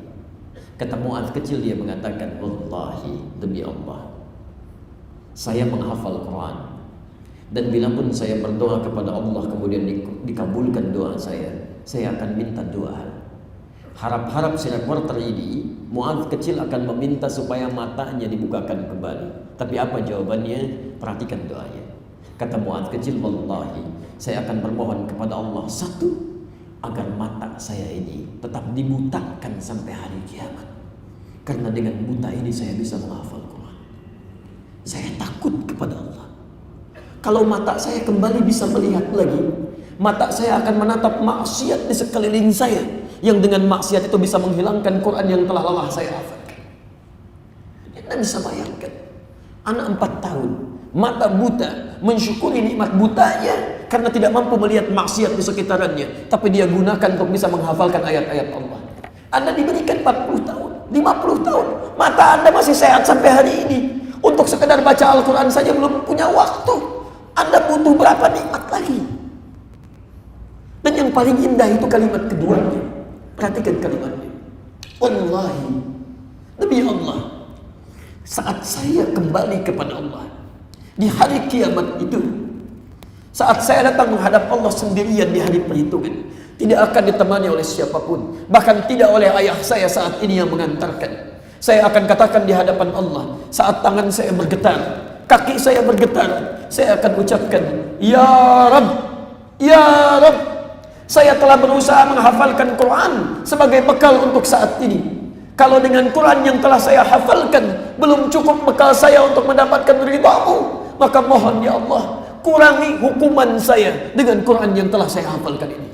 Kata Mu'adh kecil, dia mengatakan, wallahi, demi Allah, saya menghafal Quran. Dan bila pun saya berdoa kepada Allah kemudian dikabulkan doa saya akan minta doa. Harap-harap si reporter ini, Mu'adh kecil akan meminta supaya matanya dibukakan kembali. Tapi apa jawabannya? Perhatikan doanya. Kata Mu'adh kecil, wallahi, saya akan bermohon kepada Allah, satu, agar mata saya ini tetap dibutakan sampai hari kiamat. Karena dengan buta ini saya bisa menghafal Quran. Saya takut kepada Allah. Kalau mata saya kembali bisa melihat lagi, mata saya akan menatap maksiat di sekeliling saya, yang dengan maksiat itu bisa menghilangkan Quran yang telah lelah saya hafalkan. Anda bisa bayangkan, anak 4 tahun, mata buta, mensyukuri nikmat butanya karena tidak mampu melihat maksiat di sekitarannya, tapi dia gunakan untuk bisa menghafalkan ayat-ayat Allah. Anda diberikan 40 tahun, 50 tahun, mata Anda masih sehat sampai hari ini. Untuk sekedar baca Al-Quran saja belum punya waktu. Anda butuh berapa nikmat lagi? Dan yang paling indah itu kalimat keduanya. Perhatikan kalimatnya. Wallahi, demi Allah, saat saya kembali kepada Allah di hari kiamat itu, saat saya datang menghadap Allah sendirian di hari perhitungan, tidak akan ditemani oleh siapapun, bahkan tidak oleh ayah saya saat ini yang mengantarkan. Saya akan katakan di hadapan Allah, saat tangan saya bergetar, kaki saya bergetar, saya akan ucapkan, Ya Rabb, Ya Rabb, saya telah berusaha menghafalkan Quran sebagai bekal untuk saat ini. Kalau dengan Quran yang telah saya hafalkan belum cukup bekal saya untuk mendapatkan ridha-Mu, maka mohon ya Allah, kurangi hukuman saya dengan Quran yang telah saya hafalkan ini.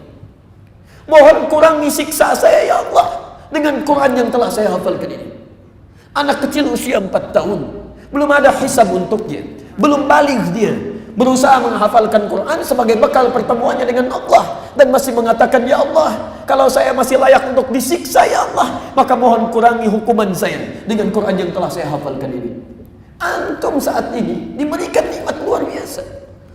Mohon kurangi siksa saya ya Allah dengan Quran yang telah saya hafalkan ini. Anak kecil usia 4 tahun, belum ada hisab untuknya, belum balik dia, berusaha menghafalkan Quran sebagai bekal pertemuannya dengan Allah, dan masih mengatakan, ya Allah, kalau saya masih layak untuk disiksa ya Allah, maka mohon kurangi hukuman saya dengan Quran yang telah saya hafalkan ini. Antum saat ini diberikan nikmat luar biasa,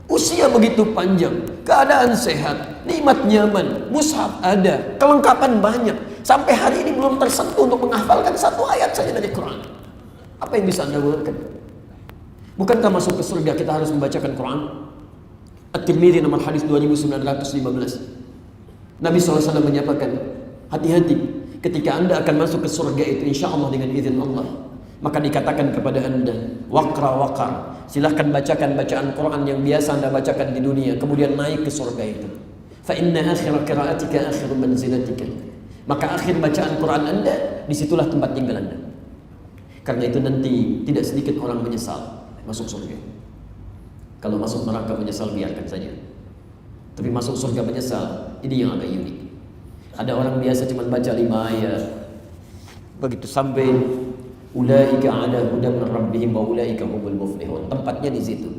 usia begitu panjang, keadaan sehat, nikmat nyaman, mushaf ada, kelengkapan banyak, sampai hari ini belum tersentuh untuk menghafalkan satu ayat saja dari Quran. Apa yang bisa Anda lakukan? Bukankah masuk ke surga kita harus membacakan Quran? At-Tirmidzi nomor hadis 2915. Nabi SAW menyatakan, hati-hati ketika Anda akan masuk ke surga itu, insya Allah dengan izin Allah. Maka dikatakan kepada Anda, waqra, silahkan bacakan bacaan Quran yang biasa Anda bacakan di dunia, kemudian naik ke surga itu. Fa inna akhira qira'atika akhiru manzilatika. Maka akhir bacaan Quran Anda, disitulah tempat tinggal Anda. Karena itu nanti tidak sedikit orang menyesal masuk surga. Kalau masuk neraka menyesal biarkan saja. Tapi masuk surga menyesal, ini yang agak unik. Ada orang biasa cuma baca 5 ayat, begitu sampai ulaika ala hudan min rabbihim wa ulaika humul muflihun, tempatnya di situ.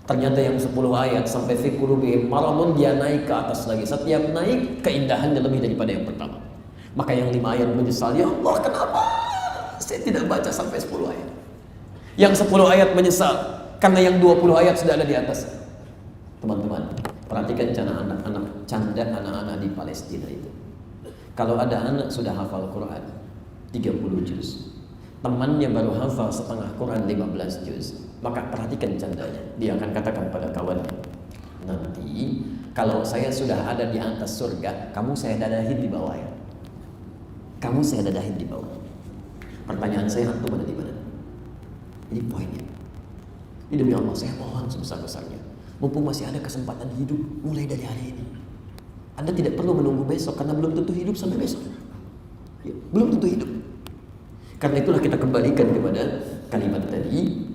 Ternyata yang 10 ayat sampai fi qulubihim maradun, dia naik ke atas lagi. Setiap naik keindahannya lebih daripada yang pertama. Maka yang 5 ayat menyesal, ya Allah kenapa saya tidak baca sampai 10 ayat. Yang 10 ayat menyesal karena yang 20 ayat sudah ada di atas. Teman-teman, perhatikan canda anak-anak di Palestina itu. Kalau ada anak sudah hafal Quran 30 juz, temannya baru hafal setengah Quran 15 juz, maka perhatikan candanya. Dia akan katakan pada kawannya, nanti kalau saya sudah ada di atas surga, kamu saya dadahin di bawah ya. Kamu saya dadahin di bawah. Pertanyaan saya, antum ada di mana? Ini poinnya. Ini demi Allah saya mohon sebesar-besarnya, mumpung masih ada kesempatan hidup, mulai dari hari ini. Anda tidak perlu menunggu besok, karena belum tentu hidup sampai besok. Ya, belum tentu hidup. Karena itulah kita kembalikan kepada kalimat tadi.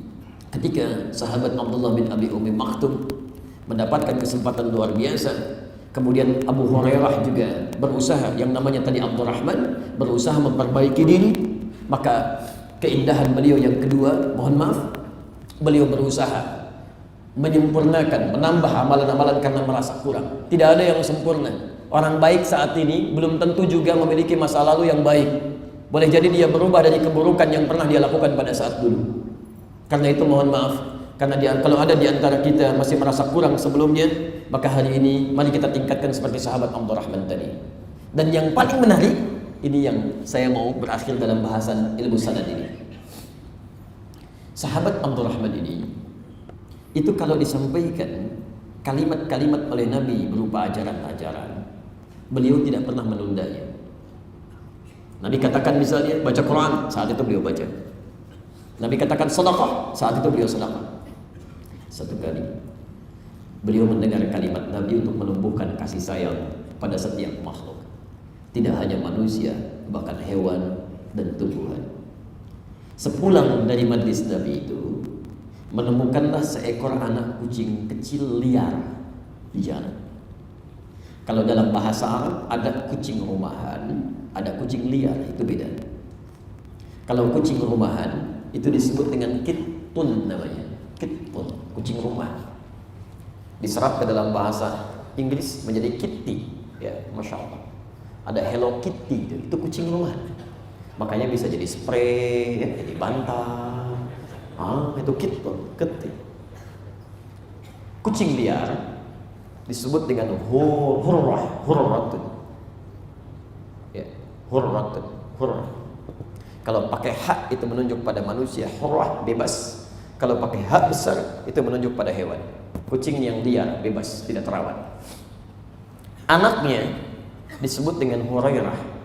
Ketika sahabat Abdullah bin Abi Umi Maktum mendapatkan kesempatan luar biasa, kemudian Abu Hurairah juga berusaha, yang namanya tadi Abdurrahman, berusaha memperbaiki diri, maka keindahan beliau yang kedua, mohon maaf, beliau berusaha menyempurnakan, menambah amalan-amalan karena merasa kurang. Tidak ada yang sempurna. Orang baik saat ini belum tentu juga memiliki masa lalu yang baik. Boleh jadi dia berubah dari keburukan yang pernah dia lakukan pada saat dulu. Karena itu mohon maaf, karena kalau ada di antara kita masih merasa kurang sebelumnya, maka hari ini mari kita tingkatkan seperti sahabat Abdurrahman tadi. Dan yang paling menarik, ini yang saya mau berakhir dalam bahasan ilmu sanad ini. Sahabat Abdurrahman ini, itu kalau disampaikan kalimat-kalimat oleh Nabi berupa ajaran-ajaran, beliau tidak pernah menundanya. Nabi katakan misalnya baca Quran, saat itu beliau baca. Nabi katakan sedekah, saat itu beliau sedekah. Satu kali beliau mendengar kalimat Nabi untuk menumbuhkan kasih sayang pada setiap makhluk, tidak hanya manusia, bahkan hewan dan tumbuhan. Sepulang dari majlis Nabi itu, menemukanlah seekor anak kucing kecil liar di jalan. Kalau dalam bahasa Arab ada kucing rumahan, ada kucing liar, itu beda. Kalau kucing rumahan itu disebut dengan kittun namanya, kittun, kucing rumah. Diserap ke dalam bahasa Inggris menjadi kitty, ya, masya Allah. Ada Hello Kitty, itu kucing rumah. Makanya bisa jadi spray, ya, jadi bantal. Itu kittun, kitty. Kucing liar disebut dengan hurratun. Ya, hurratun. Kalau pakai hak itu menunjuk pada manusia, hurrah, bebas. Kalau pakai hak besar itu menunjuk pada hewan. Kucing yang liar, bebas, tidak terawat. Anaknya disebut dengan Hurairah.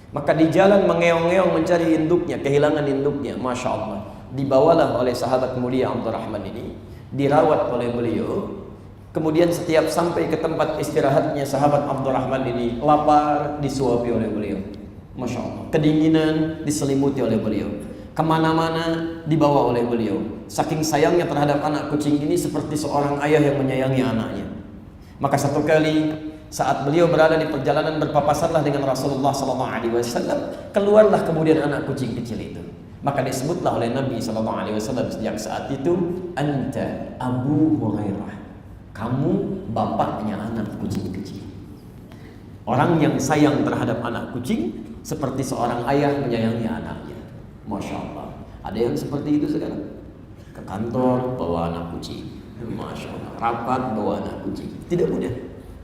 Maka di jalan mengeong-ngeong mencari induknya, kehilangan induknya, masya Allah. Dibawalah oleh sahabat mulia Abdurrahman ini, dirawat oleh beliau. Kemudian setiap sampai ke tempat istirahatnya sahabat Abdurrahman ini, lapar disuapi oleh beliau, masya Allah. Kedinginan diselimuti oleh beliau. Kemana-mana dibawa oleh beliau. Saking sayangnya terhadap anak kucing ini, seperti seorang ayah yang menyayangi anaknya. Maka satu kali saat beliau berada di perjalanan, berpapasanlah dengan Rasulullah SAW. Keluarlah kemudian anak kucing kecil itu. Maka disebutlah oleh Nabi SAW sejak saat itu, Anta Abu Hurairah, kamu bapaknya anak kucing kecil. Orang yang sayang terhadap anak kucing seperti seorang ayah menyayangi anaknya. Masya Allah. Ada yang seperti itu sekarang. Ke kantor bawa anak kucing, masya Allah. Rapat bawa anak kucing, tidak mudah.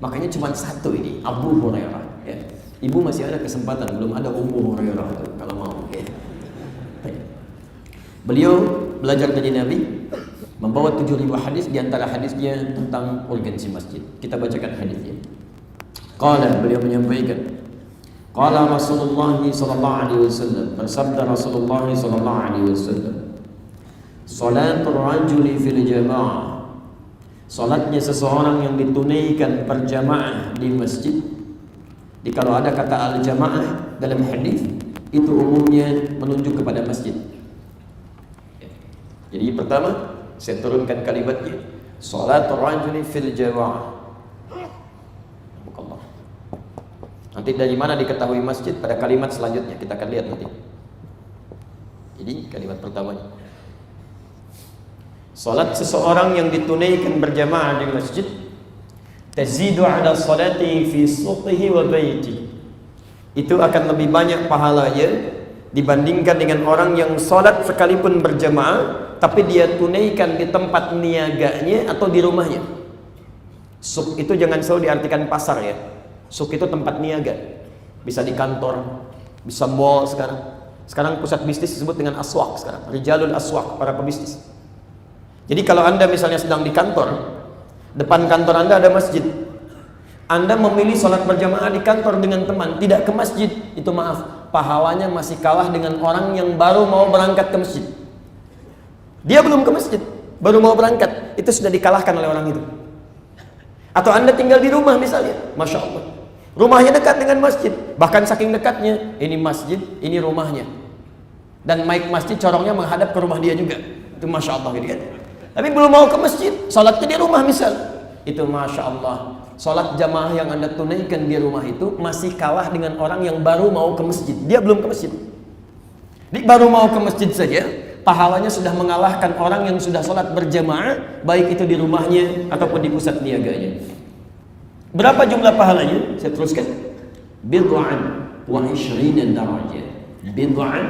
Makanya cuma satu ini, Abu Hurairah, ya. Ibu masih ada kesempatan, belum ada Ummu Hurairah itu, kalau mau, ya. Beliau belajar dari Nabi, membawa 7.000 hadis, di antara hadisnya tentang urgensi masjid. Kita bacakan hadisnya. Qala, beliau menyampaikan, qala Rasulullah sallallahu alaihi wasallam, bersabda Rasulullah sallallahu alaihi wasallam, salatul rajuli fil jamaah, salatnya seseorang yang ditunaikan berjamaah di masjid. Kalau ada kata al-jamaah dalam hadis, itu umumnya menunjuk kepada masjid. Jadi pertama saya turunkan kalimatnya, salatul rajuli fil jamaah. Nanti dari mana diketahui masjid pada kalimat selanjutnya, kita akan lihat nanti. Jadi kalimat pertamanya, Salat seseorang yang ditunaikan berjamaah di masjid tazidu ala salati fi suqihi wa baiti. Itu akan lebih banyak pahalanya dibandingkan dengan orang yang salat sekalipun berjamaah tapi dia tunaikan di tempat niaganya atau di rumahnya. Suq itu jangan selalu diartikan pasar ya. Suq itu tempat niaga. Bisa di kantor, bisa mall sekarang. Sekarang pusat bisnis disebut dengan aswaq sekarang. Rijalul aswaq, para pebisnis. Jadi kalau Anda misalnya sedang di kantor, depan kantor Anda ada masjid. Anda memilih sholat berjamaah di kantor dengan teman, tidak ke masjid, itu maaf, pahalanya masih kalah dengan orang yang baru mau berangkat ke masjid. Dia belum ke masjid, baru mau berangkat, itu sudah dikalahkan oleh orang itu. Atau Anda tinggal di rumah misalnya, Masya Allah, rumahnya dekat dengan masjid, bahkan saking dekatnya, ini masjid, ini rumahnya. Dan mic masjid corongnya menghadap ke rumah dia juga, itu Masya Allah gitu kan. Tapi belum mau ke masjid, sholatnya di rumah misal, itu Masya Allah, sholat jamaah yang Anda tunaikan di rumah itu masih kalah dengan orang yang baru mau ke masjid. Dia belum ke masjid, dia baru mau ke masjid saja, pahalanya sudah mengalahkan orang yang sudah sholat berjamaah, baik itu di rumahnya ataupun di pusat niaganya. Berapa jumlah pahalanya? Saya teruskan. Bid'an wa 20 darajah. Bid'an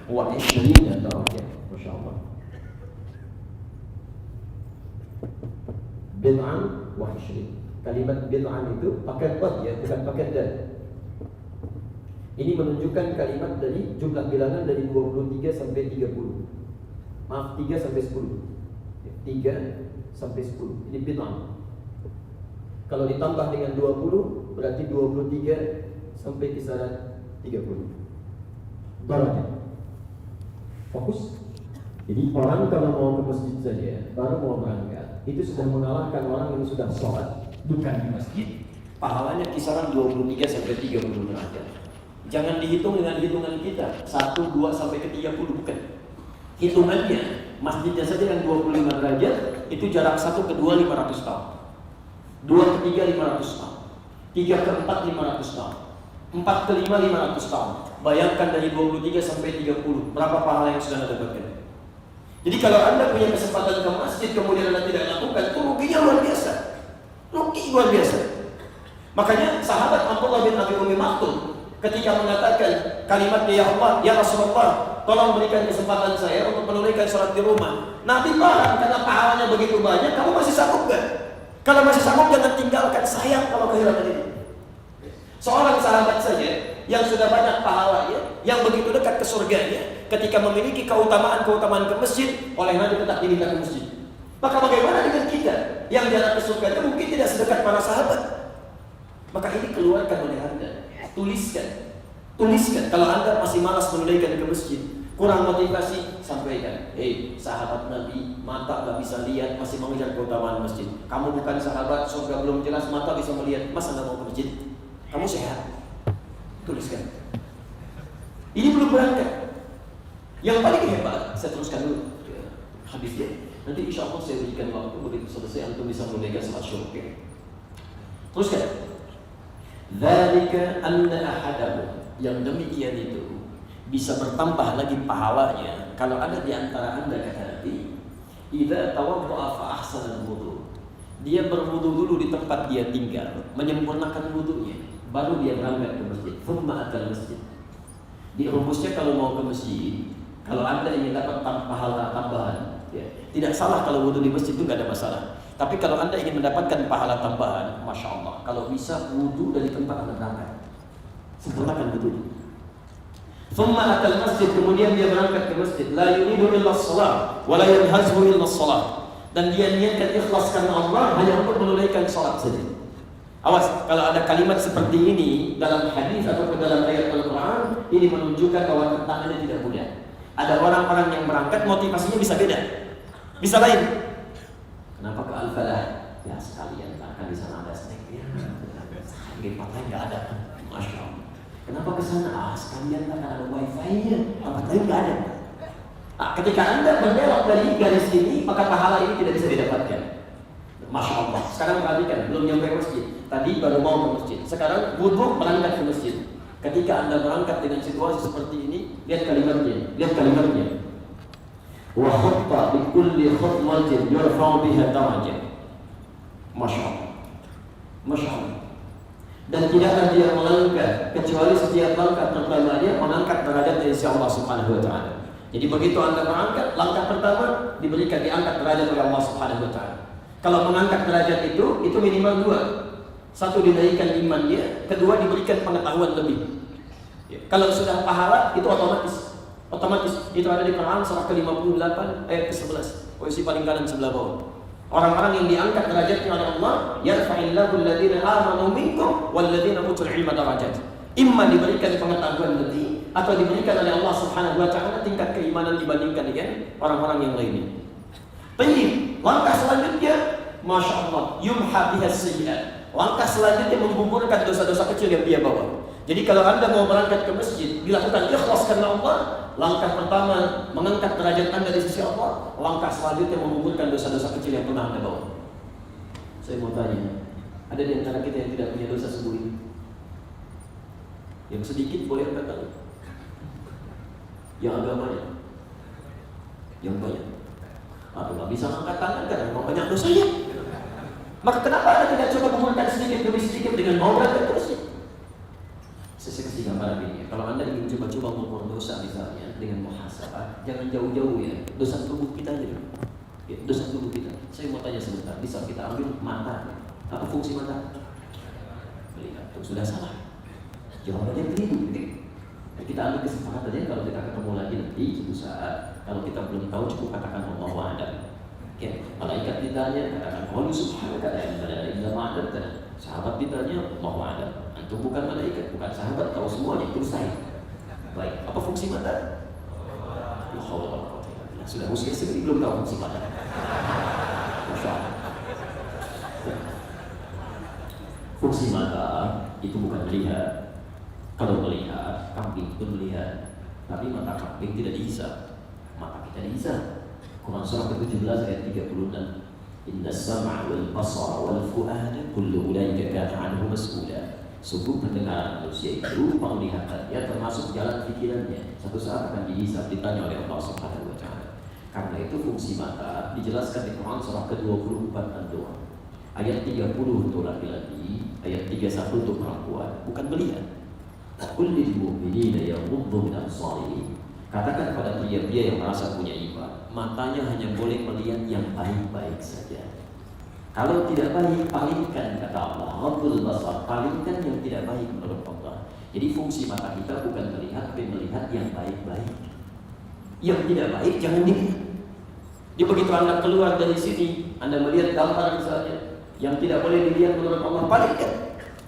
wa 20 darajah. Masya Allah. Bid'an wa 20. Kalimat bid'an itu pakai qad ya, bukan pakai dal. Ini menunjukkan kalimat dari jumlah bilangan dari 23 sampai 30. Maaf, 3 sampai 10. 3 sampai 10. Ini bid'an. Kalau ditambah dengan 20 berarti 23 sampai kisaran 30. Darajah. Fokus. Jadi orang kalau mau ke masjid saja, baru mau berangkat, itu sudah mengalahkan orang yang sudah sholat bukan di masjid. Pahalanya kisaran 23 sampai 30 derajat. Jangan dihitung dengan hitungan kita 1, 2 sampai ke 30, bukan. Hitungannya masjidnya saja yang 25 derajat, itu jarak 1 ke 2 500 tahun. 2 ke 3 500 tahun. 3 ke 4 500 tahun. 4 ke 5 500 tahun. Bayangkan dari 23 sampai 30, berapa pahala yang sudah Anda dapatkan? Jadi kalau Anda punya kesempatan ke masjid kemudian Anda tidak lakukan, itu ruginya luar biasa. Rugi luar biasa. Makanya sahabat Abdullah bin Abi Umi Maktum ketika mengatakan kalimatnya, ya Allah, ya Rasulullah, tolong berikan kesempatan saya untuk menunaikan sholat di rumah. Nabi paham karena pahalanya begitu banyak, kamu masih sanggup gak? Kalau masih sanggup jangan tinggalkan, sayang kalau kehilangan ini. Seorang sahabat saja yang sudah banyak pahalanya, yang begitu dekat ke surganya, ketika memiliki keutamaan-keutamaan ke masjid, oleh Nabi tetap diminta ke masjid. Maka bagaimana dengan kita yang jarak ke surganya mungkin tidak sedekat para sahabat? Maka ini keluarkan oleh Anda, tuliskan. Kalau Anda masih malas menunaikan ke masjid, kurang motivasi, sampaikan. Sahabat Nabi, mata gak bisa lihat, masih mengejar keutamaan masjid. Kamu bukan sahabat, surga belum jelas, mata bisa melihat, masa gak mau ke masjid? Kamu sehat. Tuliskan. Ini belum berangkat. Yang paling hebat, saya teruskan dulu hadisnya. Nanti insya Allah saya berikan waktu begitu selesai antum bisa menunaikan salat syukur. Teruskan. Dzalika anna ahadahu, yang demikian itu bisa bertambah lagi pahalanya kalau ada di antara Anda kata Nabi, idza tawadda'a fa ahsana al-wudu. Dia berwudu dulu di tempat dia tinggal, menyempurnakan wudunya, baru dia berangkat ke masjid. Thumma atal masjid. Di rumusnya kalau mau ke masjid, kalau Anda ingin dapat pahala tambahan, ya, tidak salah kalau wudu di masjid itu nggak ada masalah. Tapi kalau Anda ingin mendapatkan pahala tambahan, Masya Allah, kalau bisa wudu dari tempat Anda berangkat, sempurnakan wudunya. Thumma atal masjid, kemudian dia berangkat ke masjid. La yuridu illa shalah, wa la yanhazhu illa shalah. Dan dia niatkan ikhlas karena Allah hanya untuk menunaikan salat saja. Awas, kalau ada kalimat seperti ini dalam hadis atau dalam ayat Al-Quran, ini menunjukkan bahwa tantangannya tidak mudah. Ada orang-orang yang berangkat motivasinya bisa beda, bisa lain. Kenapa ke Al-Falah? Ya sekalian, akan di sana ada snack ya. Di tempat lain nggak ada, Masya Allah. Kenapa ke sana? Sekalian akan ada wifi-nya, tempat lain nggak ada. Ketika Anda berbelok dari garis ini, maka pahala ini tidak bisa didapatkan. Masya Allah. Sekarang perhatikan, belum nyampe masjid. Tadi baru mau ke masjid. Sekarang wudu berangkat ke masjid. Ketika Anda berangkat dengan situasi seperti ini, lihat kalimatnya. wa khatta bi kulli khatwatin yarfa'u biha darajah. Masya Allah. Masya Allah. Dan tidaklah dia melangkah kecuali setiap langkah pertama dia mengangkat derajat dari Allah Subhanahu wa taala. Jadi begitu Anda mengangkat langkah pertama diangkat derajat oleh Allah Subhanahu wa taala. Kalau mengangkat derajat itu minimal dua. Satu dinaikkan iman dia, kedua diberikan pengetahuan lebih. Ya. Kalau sudah pahala itu otomatis itu ada di Quran surah ke-58 ayat ke-11 posisi paling kanan sebelah bawah. Orang-orang yang diangkat derajatnya oleh Allah, yarfa'illahu alladhina amanu minkum walladzina utul ilma darajat. Imma diberikan pengetahuan lebih atau diberikan oleh Allah Subhanahu wa taala tingkat keimanan dibandingkan dengan orang-orang yang lainnya. Baik, langkah selanjutnya Masya Allah, yumha biha sayyi'at. Langkah selanjutnya menggugurkan dosa-dosa kecil yang dia bawa. Jadi kalau Anda mau berangkat ke masjid, dilakukan ikhlas karena Allah, langkah pertama mengangkat derajat Anda di sisi Allah, langkah selanjutnya menggugurkan dosa-dosa kecil yang pernah Anda bawa. Saya mau tanya, ada di antara kita yang tidak punya dosa subuh ini? Yang sedikit boleh angkat tangan. Yang agamanya, yang banyak. Atau nggak bisa angkat tangan karena mau banyak dosanya. Maka kenapa Anda tidak coba gugurkan sedikit demi sedikit dengan mau berangkat ke masjid? Saya kasih gambaran ini. Kalau Anda ingin coba-coba mengukur dosa misalnya dengan muhasabah, jangan jauh-jauh ya. Dosa tubuh kita aja dulu. Ya, dosa tubuh kita. Saya mau tanya sebentar. Bisa kita ambil mata. Apa fungsi mata? Melihat. Itu sudah salah. Jawabannya keliru. Kita ambil kesempatan aja kalau kita ketemu lagi nanti suatu saat. Kalau kita belum tahu cukup katakan Allahu a'lam. Ya, malaikat ditanya katakan qalu subhanaka la ilaha illa anta. Sahabat ditanya Allahu a'lam. Itu bukan malaikat, bukan sahabat, tahu semuanya, itu saya. Baik, apa fungsi mata? Sudah usia segini belum tahu fungsi mata. Masya Allah. Fungsi mata itu bukan melihat. Kalau melihat, kambing pun melihat. Tapi mata kambing tidak dihisap. Mata kita dihisap. Quran surah ke-17 ayat 36. Inna as-sam'a wal basara wal fu'ada kullu ulaika kana 'anhu mas'ula. Sungguh pendengaran manusia itu, penglihatannya termasuk jalan pikirannya satu saat akan dihisab, ditanya oleh Allah Subhanahu wa taala. Karena itu fungsi mata dijelaskan di Quran surah ke-24 An-Nur. Ayat 30 untuk laki-laki, ayat 31 untuk perempuan, bukan melihat. Qul lil mu'minina yaghuddu min absarihim. Katakan pada pria-pria yang merasa punya iman, matanya hanya boleh melihat yang baik-baik saja. Kalau tidak baik, palingkan kata Allah. Ghaddul basar, palingkan yang tidak baik menurut Allah. Jadi fungsi mata kita bukan melihat, tapi melihat yang baik-baik. Yang tidak baik jangan dilihat. Jadi begitu Anda keluar dari sini, Anda melihat gambar misalnya yang tidak boleh dilihat menurut Allah, palingkan.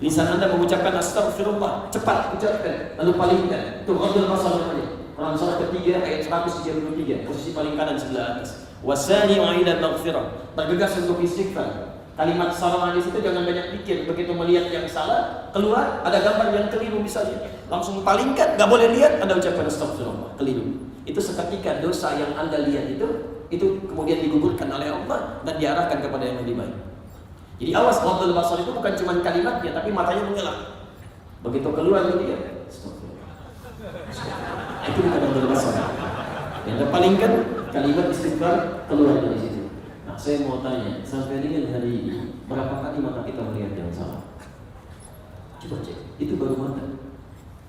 Lisan Anda mengucapkan astagfirullah, cepat ucapkan, lalu palingkan. Itu ghaddul basar namanya. Quran surah ketiga ayat 133, posisi paling kanan sebelah atas. Wasani ila maghfirah, bergegas untuk istighfar. Kalimat salam di situ jangan banyak pikir. Begitu melihat yang salah, keluar ada gambar yang keliru misalnya, langsung palingkan, nggak boleh lihat, Anda ucapkan astagfirullah, keliru. Itu seketika dosa yang Anda lihat itu kemudian digugurkan oleh Allah dan diarahkan kepada yang lebih baik. Jadi awas, ghaddul basar itu bukan cuma kalimatnya, tapi matanya mengelak. Begitu keluar dia, astagfirullah. Itu bukan ghaddul basar. Yang terpalingkan kalimat istighfar keluar dari situ. Nah, saya mau tanya, sampai dengan hari ini berapa kali mata kita melihat yang salah? Coba cek, itu baru mata.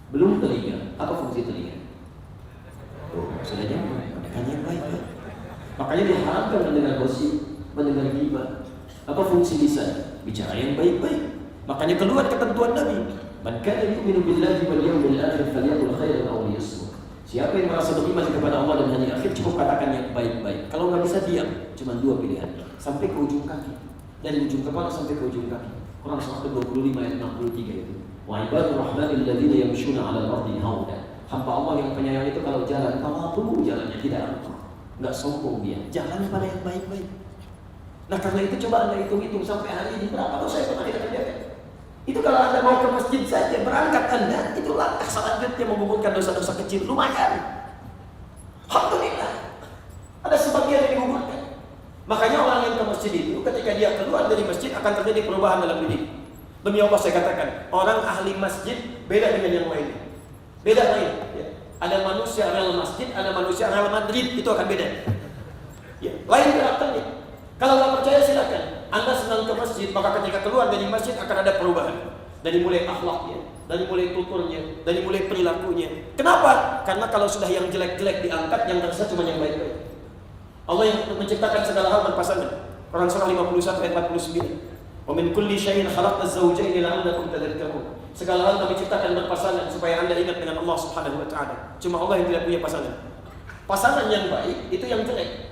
Belum telinga. Apa fungsi telinga? Oh, sudah jawab. Mendengar yang baik-baik. Makanya diharapkan mendengar gosip, mendengar ghibah. Apa fungsi lisan? Bicara yang baik-baik. Makanya keluar ketentuan Nabi. Man kana yu'minu billahi wal yawmil akhir falyaqul khairan aw liyasmut. Siapa yang merasa beriman kepada Allah dan hari akhir cukup katakan yang baik-baik. Kalau nggak bisa diam, cuma dua pilihan. Sampai ke ujung kaki. Dari ujung kepala sampai ke ujung kaki. Quran surah 25 ayat 63 itu. Wa ibadur rahmanil ladzina yamshuna 'alal ardi haudan. Hamba Allah yang penyayang itu kalau jalan, tawadhu jalannya tidak angkuh. Enggak sombong dia. Jalan pada yang baik-baik. Nah, karena itu coba Anda hitung-hitung sampai hari ini berapa dosa yang pernah kita kerjakan. Itu kalau Anda mau ke masjid saja, berangkat Anda, itu langkah selanjutnya menggugurkan dosa-dosa kecil, lumayan. Alhamdulillah. Ada sebagian yang digugurkan. Makanya orang yang ke masjid itu, ketika dia keluar dari masjid akan terjadi perubahan dalam hidup. Demi Allah saya katakan, orang ahli masjid beda dengan yang lainnya. Beda lain. Ya. Ada manusia Real Masjid, ada manusia Real Madrid, itu akan beda. Lain karakternya. Kalau nggak percaya silakan. Anda senang ke masjid, maka ketika keluar dari masjid akan ada perubahan. Dari mulai akhlaknya, dari mulai tuturnya, dari mulai perilakunya. Kenapa? Karena kalau sudah yang jelek-jelek diangkat, yang tersisa cuma yang baik-baik. Allah yang menciptakan segala hal berpasangan. Quran surah 51 ayat 49. Wa min kulli syai'in khalaqna zawjayn la'allakum tadhakkarun. Segala hal kami ciptakan berpasangan supaya Anda ingat dengan Allah Subhanahu wa taala. Cuma Allah yang tidak punya pasangan. Pasangan yang baik itu yang jelek.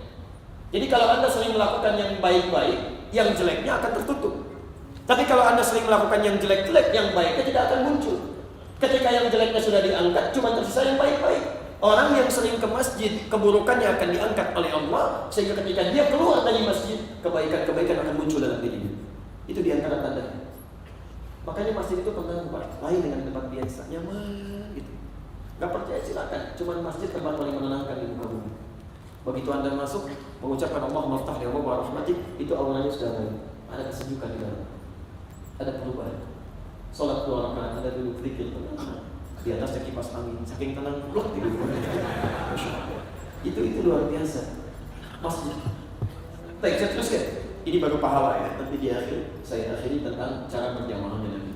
Jadi kalau Anda sering melakukan yang baik-baik, yang jeleknya akan tertutup. Tapi kalau Anda sering melakukan yang jelek-jelek, yang baiknya tidak akan muncul. Ketika yang jeleknya sudah diangkat, cuma tersisa yang baik-baik. Orang yang sering ke masjid, keburukannya akan diangkat oleh Allah, sehingga ketika dia keluar dari masjid, kebaikan-kebaikan akan muncul dalam dirinya. Itu di antara tanda. Makanya masjid itu tenang, Pak. Lain dengan tempat biasa, nyaman gitu. Gak percaya silakan. Cuman masjid tempat paling menenangkan di muka bumi. Begitu Anda masuk, mengucapkan Allah maftah li wa rahmatik, itu auranya sudah baik. Ada kesejukan di dalam. Ada perubahan. Salat 2 rakaat, Anda duduk zikir tenang. Di atasnya kipas angin, saking tenang blok tidur. Itu luar biasa. Masjid. Baik, saya teruskan. Ini baru pahala ya. Nanti di akhir saya akhiri tentang cara berjamaahnya nanti.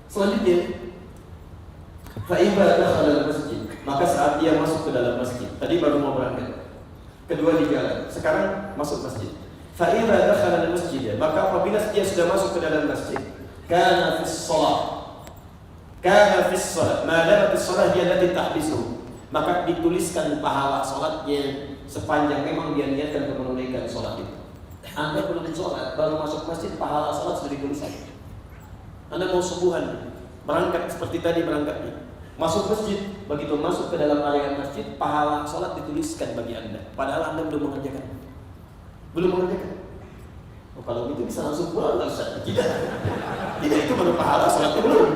Selanjutnya, fa idza dakhala al-masjid, maka saat dia masuk ke dalam masjid. Tadi baru mau berangkat. Kedua di jalan. Sekarang masuk masjid. Fa idza dakhala al-masjid, maka apabila dia sudah masuk ke dalam masjid, kana fi shalah. Kana fi shalah, ma damat as-shalah dia allati tahbisu. Maka dituliskan pahala salatnya sepanjang memang dia niatkan untuk menunaikan salat itu. Anda belum sholat, baru masuk masjid, pahala sholat sudah dituliskan. Anda mau subuhan, berangkat seperti tadi berangkatnya. Masuk masjid, begitu masuk ke dalam area masjid, pahala sholat dituliskan bagi Anda. Padahal Anda belum mengerjakan. Belum mengerjakan. Oh, kalau itu bisa langsung pulang, nggak usah. Tidak, itu baru pahala, sholatnya belum.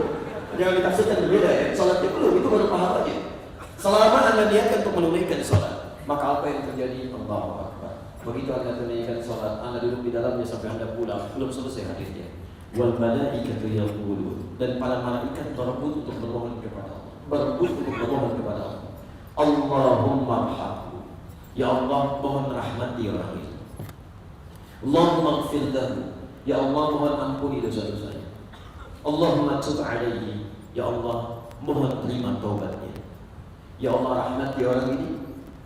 Jangan ditafsirkan berbeda ya, sholatnya belum, itu baru pahalanya. Selama Anda niatkan untuk menunaikan sholat, maka apa yang terjadi? Allahu Akbar. Begitu Anda tunaikan sholat, Anda duduk di dalamnya sampai Anda pulang, belum selesai hadisnya. Wal malaikatu yaqulun, dan para malaikat berebut untuk bermohon kepada Allah. Berebut untuk bermohon kepada Allah. Allahumma arhamhu. Ya Allah, mohon rahmati orang itu. Allahumma ighfir lahu. Ya Allah, mohon ampuni dosa-dosanya. Allahumma tub alaihi. Ya Allah, mohon terima taubatnya. Ya Allah, rahmati orang ini,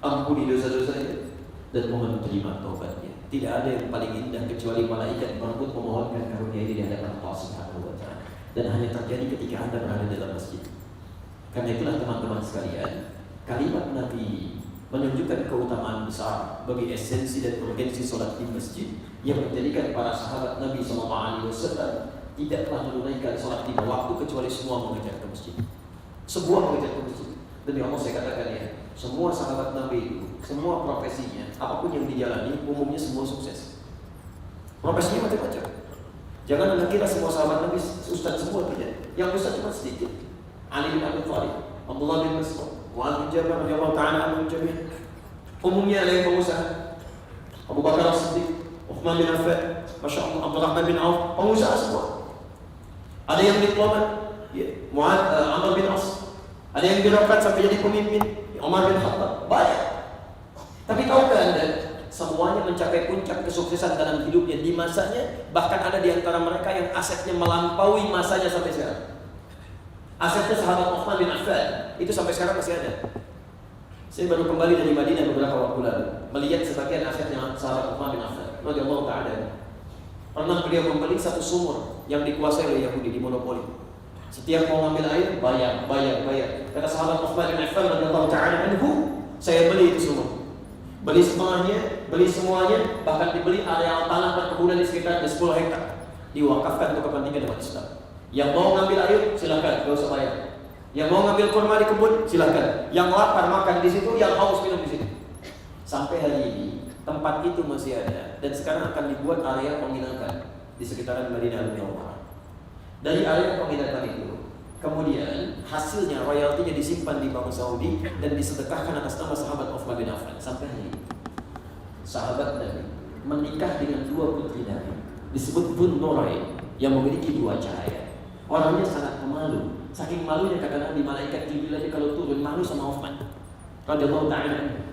ampuni dosa-dosanya, dan mohon terima taubatnya. Tidak ada yang paling indah kecuali malaikat berebut memohonkan karunia ini di hadapan Allah Subhanahu wa taala. Dan hanya terjadi ketika Anda berada dalam masjid. Karena itulah teman-teman sekalian, kalimat Nabi menunjukkan keutamaan besar bagi esensi dan urgensi sholat di masjid yang menjadikan para sahabat Nabi SAW tidaklah menunaikan sholat lima waktu kecuali semua mengejar ke masjid. Semua mengejar ke masjid. Demi Allah saya katakan ya, semua sahabat Nabi itu, semua profesinya, apapun yang dijalani, umumnya semua sukses. Profesinya macam-macam. Jangan Anda kira semua sahabat Nabi ustaz semua, tidak. Yang ustaz cuma sedikit. Ali bin Abi Thalib, Abdullah bin Mas'ud, Mu'adz bin Jabal radhiyallahu ta'ala anhum jami'an. Umumnya ada yang pengusaha. Abu Bakar As-Siddiq, Uthman bin Affan, Masya Allah, Abdurrahman bin Auf, pengusaha semua. Ada yang diplomat, Amr bin As. Ada yang birokrat sampai jadi pemimpin, Umar bin Khattab, banyak. Tapi tahukah Anda, semuanya mencapai puncak kesuksesan dalam hidupnya di masanya, bahkan ada di antara mereka yang asetnya melampaui masanya sampai sekarang. Asetnya sahabat Uthman bin Affan, itu sampai sekarang masih ada. Saya baru kembali dari Madinah beberapa waktu lalu, melihat sebagian asetnya sahabat Uthman bin Affan radhiyallahu ta'ala. Pernah beliau membeli satu sumur yang dikuasai oleh Yahudi, dimonopoli. Setiap mau ngambil air, bayar. Kata sahabat Uthman bin Affan radhiyallahu ta'ala anhu, saya beli itu semua. Beli setengahnya, beli semuanya, bahkan dibeli area tanah perkebunan di sekitar 10 hektar. Diwakafkan untuk kepentingan umat Islam. Yang mau ngambil air, silakan, gak usah bayar. Yang mau ngambil kurma di kebun, silakan. Yang lapar makan di situ, yang haus minum di situ. Sampai hari ini, tempat itu masih ada, dan sekarang akan dibuat area penginapan di sekitaran Madinah Al-Munawwarah. Dari area penginapan itu, kemudian hasilnya royaltinya disimpan di Bank Saudi dan disedekahkan atas nama sahabat Uthman bin Affan. Sampai hari ini, sahabat Nabi menikah dengan dua putri Nabi, disebut Bun Nurain, yang memiliki dua cahaya. Orangnya sangat pemalu, saking malunya kata Nabi, malaikat Jibril aja kalau turun malu sama Uthman radhiyallahu ta'ala.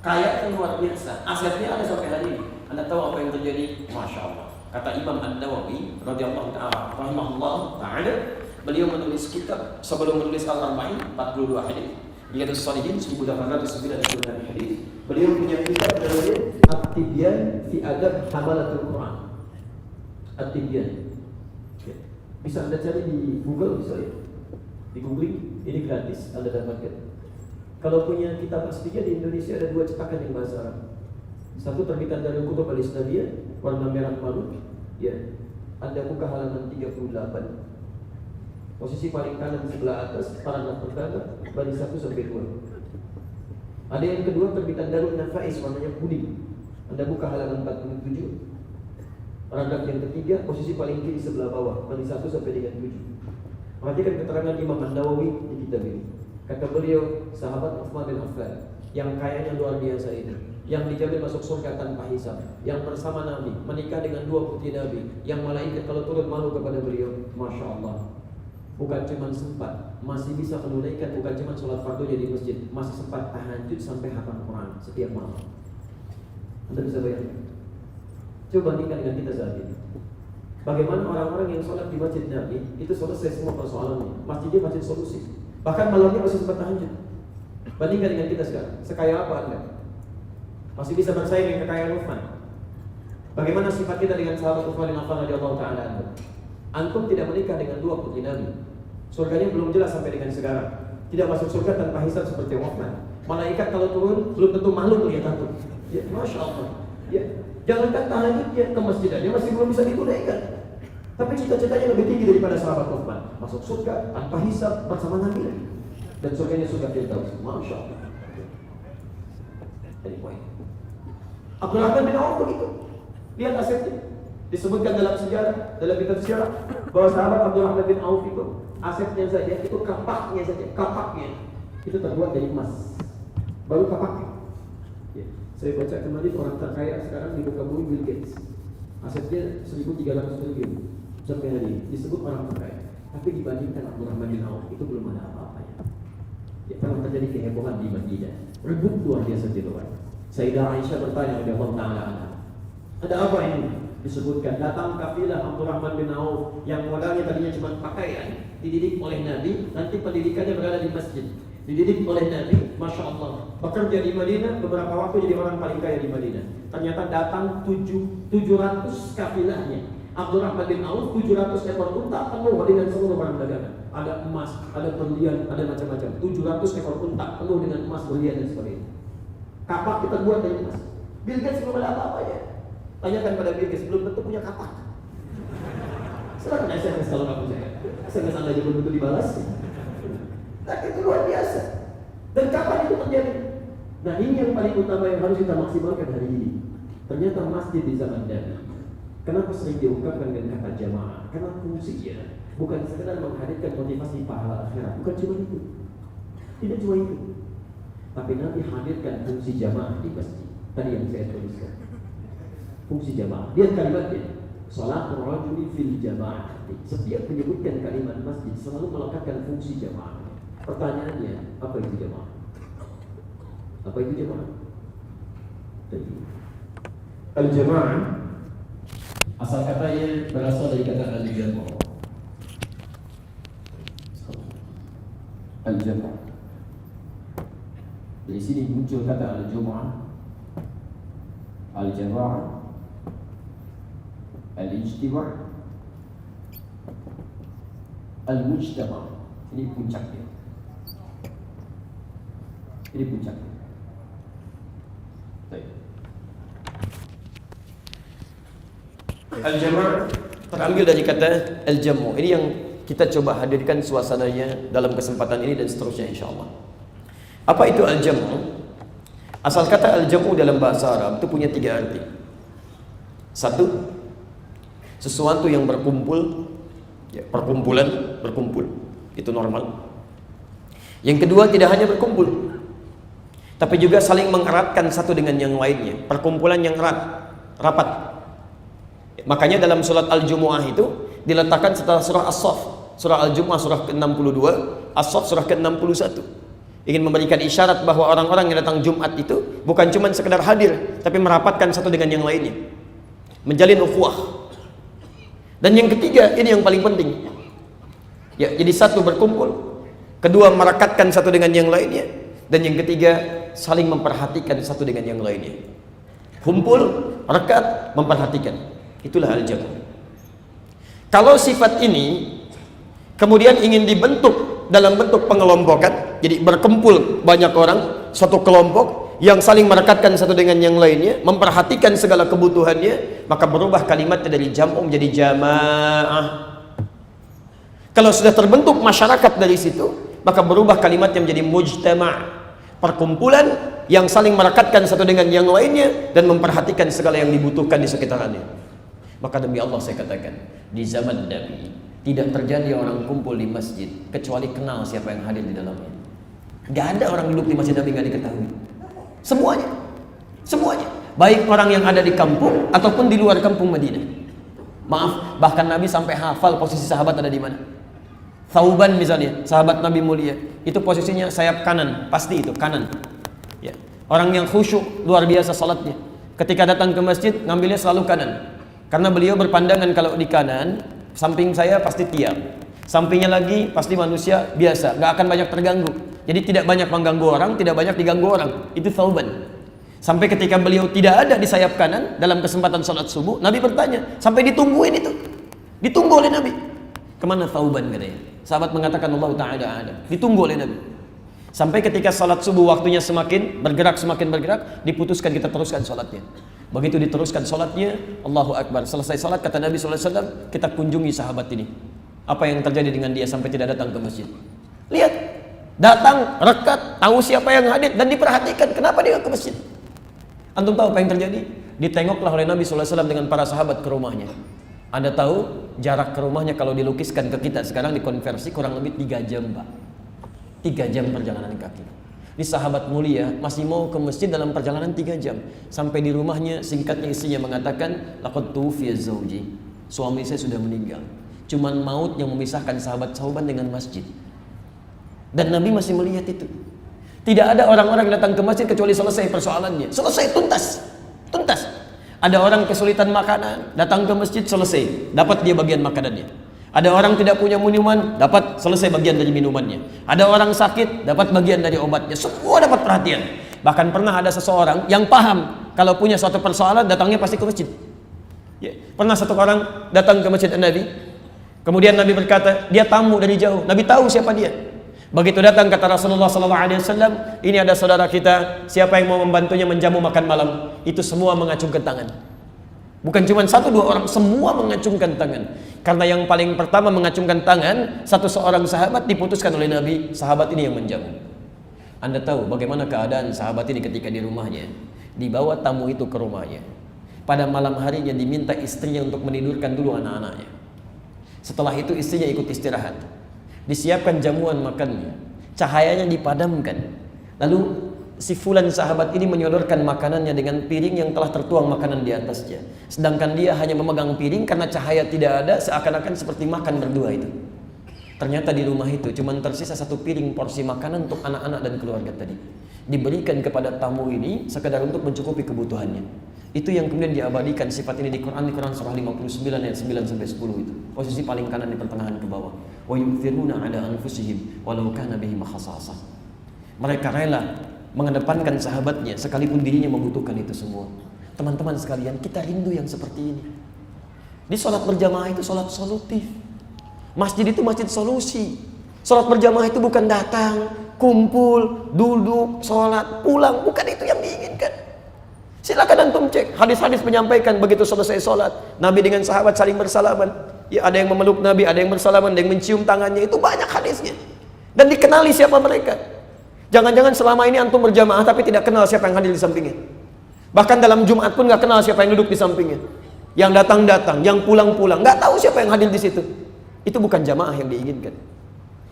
Kaya yang luar biasa. Asetnya ada sampai hari ini. Anda tahu apa yang terjadi? Masya Allah. Kata Imam An-Nawawi radhiyallahu ta'ala rahimahullah ta'ala, beliau menulis kitab sebelum menulis Al-Arba'in 42 hadis. Riyadhus Shalihin 1899 hadis. Beliau punya kitab namanya At-Tibyan fi Adab Hamalatul Quran. At-Tibyan. Bisa Anda cari di Google, bisa ya. Di googling, ini gratis Anda dapatkan. Kalau punya kitab aslinya di Indonesia ada 2 cetakan yang bahasa Arab. Satu terbitan dari Kutub Al-Islamiyah warna merah malu. Ya. Anda buka halaman 38. Posisi paling kanan sebelah atas, paragraf pertama, baris 1 sampai 2. Ada yang kedua terbitan Darul Nafais warnanya kuning. Anda buka halaman 47. Paragraf yang ketiga, posisi paling kiri sebelah bawah, baris 1 sampai dengan 7. Perhatikan keterangan Imam An-Nawawi di kitab ini. Kata beliau, sahabat Utsman bin Affan yang kayanya luar biasa ini, yang dijamin masuk surga tanpa hisab, yang bersama Nabi, menikah dengan 2 putri Nabi, yang malaikat kalau turun malu kepada beliau, Masya Allah. Bukan cuma sempat, masih bisa menunaikan, bukan cuma sholat fardunya di masjid, masih sempat tahajud sampai hafal Quran setiap malam. Anda bisa bayangkan? Coba bandingkan dengan kita saat ini. Bagaimana orang-orang yang sholat di masjid Nabi itu selesai semua persoalannya, masjidnya masjid solusi, bahkan malamnya masih sempat tahajud. Bandingkan dengan kita sekarang, sekaya apa Anda? Masih bisa bersaing dengan kekayaan Utsman. Bagaimana sifat kita dengan sahabat Utsman bin Affan radhiyallahu ta'ala anhu? Antum tidak menikah dengan 2 putri Nabi. Surganya belum jelas sampai dengan sekarang. Tidak masuk surga tanpa hisab seperti Utsman. Malaikat kalau turun belum tentu malu melihat antum. Ya, Masya Allah. Ya, jangankan tahajudnya ke masjidannya masih belum bisa ditunaikan. Tapi cita-citanya lebih tinggi daripada sahabat Utsman. Masuk surga tanpa hisab bersama Nabi. Dan surganya surga Firdaus. Masya Allah. Jadi poin. Abdurrahman bin Auf begitu. Lihat asetnya. Disebutkan dalam sejarah, dalam kitab sejarah, bahwa sahabat Abdurrahman bin Auf itu asetnya saja, itu kapaknya saja, kapaknya itu terbuat dari emas. Baru kapaknya. Ya. Saya baca kemarin orang terkaya sekarang di muka bumi Bill Gates. Asetnya 1.300 triliun sampai hari ini disebut orang terkaya. Tapi dibandingkan Abdurrahman bin Auf itu belum ada apa-apanya. Ya, pernah terjadi kehebohan di Madinah. Rebut luar biasa di luar. Sayyidah Aisyah bertanya kepada Allah Ta'ala, ada apa ini? Disebutkan datang kafilah Abdurrahman bin Auf yang modalnya tadinya cuma pakaian, dididik oleh Nabi, nanti pendidikannya berada di masjid. Dididik oleh Nabi, Masya Allah. Bekerja di Madinah, beberapa waktu jadi orang paling kaya di Madinah. Ternyata datang 700 kafilahnya. Abdurrahman bin Auf 700 ekor unta penuh dengan seluruh barang dagangan. Ada emas, ada berlian, ada macam-macam. 700 ekor unta penuh dengan emas, berlian dan sebagainya. Kapak kita buat dari emas. Bill Gates belum ada apa-apanya. Tanyakan pada Bill Gates, belum tentu punya kapak. Silakan SMS kalau kamu saya. SMS Anda aja belum tentu dibalas. Nah, itu luar biasa. Dan kapan itu terjadi? Nah, ini yang paling utama yang harus kita maksimalkan hari ini. Ternyata masjid di zaman Nabi, kenapa sering diungkapkan dengan kata jamaah? Karena fungsinya bukan sekedar menghadirkan motivasi pahala akhirat, bukan cuma itu. Tidak cuma itu. Tapi Nabi hadirkan fungsi jamaah di masjid. Tadi yang saya tuliskan. Fungsi jamaah. Lihat kalimatnya. Shalatul rajuli fil jamaah. Setiap menyebutkan kalimat masjid selalu melekatkan fungsi jamaah. Pertanyaannya, apa itu jamaah? Apa itu jamaah? Al-jamaah asal katanya berasal dari kata al-jamaah. Al-jamaah. Dari sini muncul kata al-jamaah, al-jamaah, al-ijtima', al-mujtama'. Ini puncaknya. Ini puncaknya. Baik. Al-jama' terambil dari kata al-jamu. Ini yang kita coba hadirkan suasananya dalam kesempatan ini dan seterusnya insyaallah. Apa itu al-jamu? Asal kata al-jamu dalam bahasa Arab itu punya 3 arti. 1, sesuatu yang berkumpul, ya, perkumpulan, berkumpul, itu normal. Yang kedua, tidak hanya berkumpul, tapi juga saling mengeratkan satu dengan yang lainnya, perkumpulan yang erat, rapat. Makanya dalam surat Al-Jumu'ah itu diletakkan setelah surah As-Saff. Surah Al-Jumu'ah surah ke-62, As-Saff surah ke-61. ingin memberikan isyarat bahwa orang-orang yang datang Jumat itu bukan cuma sekedar hadir, tapi merapatkan satu dengan yang lainnya, menjalin ukhuwah. Dan yang ketiga, ini yang paling penting, ya, jadi satu, berkumpul, kedua, merekatkan satu dengan yang lainnya, dan yang ketiga, saling memperhatikan satu dengan yang lainnya. Kumpul, rekat, memperhatikan, itulah al-jamaah. Kalau sifat ini kemudian ingin dibentuk dalam bentuk pengelompokan, jadi berkumpul banyak orang, satu kelompok yang saling merekatkan satu dengan yang lainnya, memperhatikan segala kebutuhannya, maka berubah kalimatnya dari jam'u menjadi jamaah. Kalau sudah terbentuk masyarakat dari situ, maka berubah kalimatnya menjadi mujtama', perkumpulan yang saling merekatkan satu dengan yang lainnya dan memperhatikan segala yang dibutuhkan di sekitarnya. Maka demi Allah saya katakan, di zaman Nabi tidak terjadi orang kumpul di masjid kecuali kenal siapa yang hadir di dalamnya. Gak ada orang duduk di masjid Nabi gak diketahui. Semuanya, semuanya, baik orang yang ada di kampung ataupun di luar kampung Madinah. Maaf, bahkan Nabi sampai hafal posisi sahabat ada di mana. Thauban misalnya, sahabat Nabi mulia, itu posisinya sayap kanan, pasti itu kanan. Ya. Orang yang khusyuk luar biasa salatnya. Ketika datang ke masjid ngambilnya selalu kanan. Karena beliau berpandangan kalau di kanan, samping saya pasti tiang, sampingnya lagi pasti manusia biasa, nggak akan banyak terganggu. Jadi tidak banyak mengganggu orang, tidak banyak diganggu orang. Itu Thauban. Sampai ketika beliau tidak ada di sayap kanan dalam kesempatan sholat subuh, Nabi bertanya, sampai ditungguin itu, ditunggu oleh Nabi. Kemana Thauban katanya? Sahabat mengatakan Allah Ta'ala ada, ditunggu oleh Nabi. Sampai ketika sholat subuh waktunya semakin bergerak, diputuskan kita teruskan sholatnya. Begitu diteruskan sholatnya, Allahu Akbar. Selesai sholat, kata Nabi SAW, kita kunjungi sahabat ini. Apa yang terjadi dengan dia sampai tidak datang ke masjid? Lihat, datang, rekat, tahu siapa yang hadir dan diperhatikan. Kenapa dia ke masjid? Antum tahu apa yang terjadi? Ditengoklah oleh Nabi SAW dengan para sahabat ke rumahnya. Anda tahu jarak ke rumahnya kalau dilukiskan ke kita sekarang dikonversi kurang lebih 3 jam, Pak. 3 jam perjalanan kaki. Ini sahabat mulia masih mau ke masjid dalam perjalanan 3 jam. Sampai di rumahnya, singkatnya istrinya mengatakan, laqad tuwfiya zawji, suami saya sudah meninggal. Cuman maut yang memisahkan sahabat Thauban dengan masjid. Dan Nabi masih melihat itu. Tidak ada orang-orang yang datang ke masjid kecuali selesai persoalannya. Selesai, tuntas. Tuntas. Ada orang kesulitan makanan, datang ke masjid, selesai, dapat dia bagian makanannya. Ada orang tidak punya minuman, dapat selesai bagian dari minumannya. Ada orang sakit, dapat bagian dari obatnya. Semua dapat perhatian. Bahkan pernah ada seseorang yang paham kalau punya suatu persoalan, datangnya pasti ke masjid. Ya. Pernah satu orang datang ke masjid Nabi, kemudian Nabi berkata, dia tamu dari jauh. Nabi tahu siapa dia. Begitu datang kata Rasulullah SAW, ini ada saudara kita, siapa yang mau membantunya menjamu makan malam? Itu semua mengacungkan tangan. Bukan cuma 1-2 orang, semua mengacungkan tangan. Karena yang paling pertama mengacungkan tangan, satu seorang sahabat diputuskan oleh Nabi, sahabat ini yang menjamu. Anda tahu bagaimana keadaan sahabat ini ketika di rumahnya? Dibawa tamu itu ke rumahnya. Pada malam harinya diminta istrinya untuk menidurkan dulu anak-anaknya. Setelah itu istrinya ikut istirahat. Disiapkan jamuan makannya. Cahayanya dipadamkan. Lalu si fulan sahabat ini menyodorkan makanannya dengan piring yang telah tertuang makanan di atasnya. Sedangkan dia hanya memegang piring karena cahaya tidak ada, seakan-akan seperti makan berdua itu. Ternyata di rumah itu cuma tersisa 1 piring porsi makanan untuk anak-anak dan keluarga tadi. Diberikan kepada tamu ini sekedar untuk mencukupi kebutuhannya. Itu yang kemudian diabadikan sifat ini di Quran surah 59 ayat 9-10 itu. Posisi paling kanan di pertengahan ke bawah. Wa yu'thiruna 'ala anfusihim walau kana bihim khassasah. Mereka rela mengedepankan sahabatnya sekalipun dirinya membutuhkan itu semua. Teman-teman sekalian, kita rindu yang seperti ini. Di sholat berjamaah itu sholat solutif. Masjid itu masjid solusi. Sholat berjamaah itu bukan datang, kumpul, duduk, sholat, pulang. Bukan itu yang diinginkan. Silakan antum cek, hadis-hadis menyampaikan begitu selesai sholat, Nabi dengan sahabat saling bersalaman. Ya, ada yang memeluk Nabi, ada yang bersalaman, ada yang mencium tangannya. Itu banyak hadisnya. Dan dikenali siapa mereka. Jangan-jangan selama ini antum berjamaah tapi tidak kenal siapa yang hadir di sampingnya. Bahkan dalam Jumat pun nggak kenal siapa yang duduk di sampingnya. Yang datang-datang, yang pulang-pulang, nggak tahu siapa yang hadir di situ. Itu bukan jamaah yang diinginkan.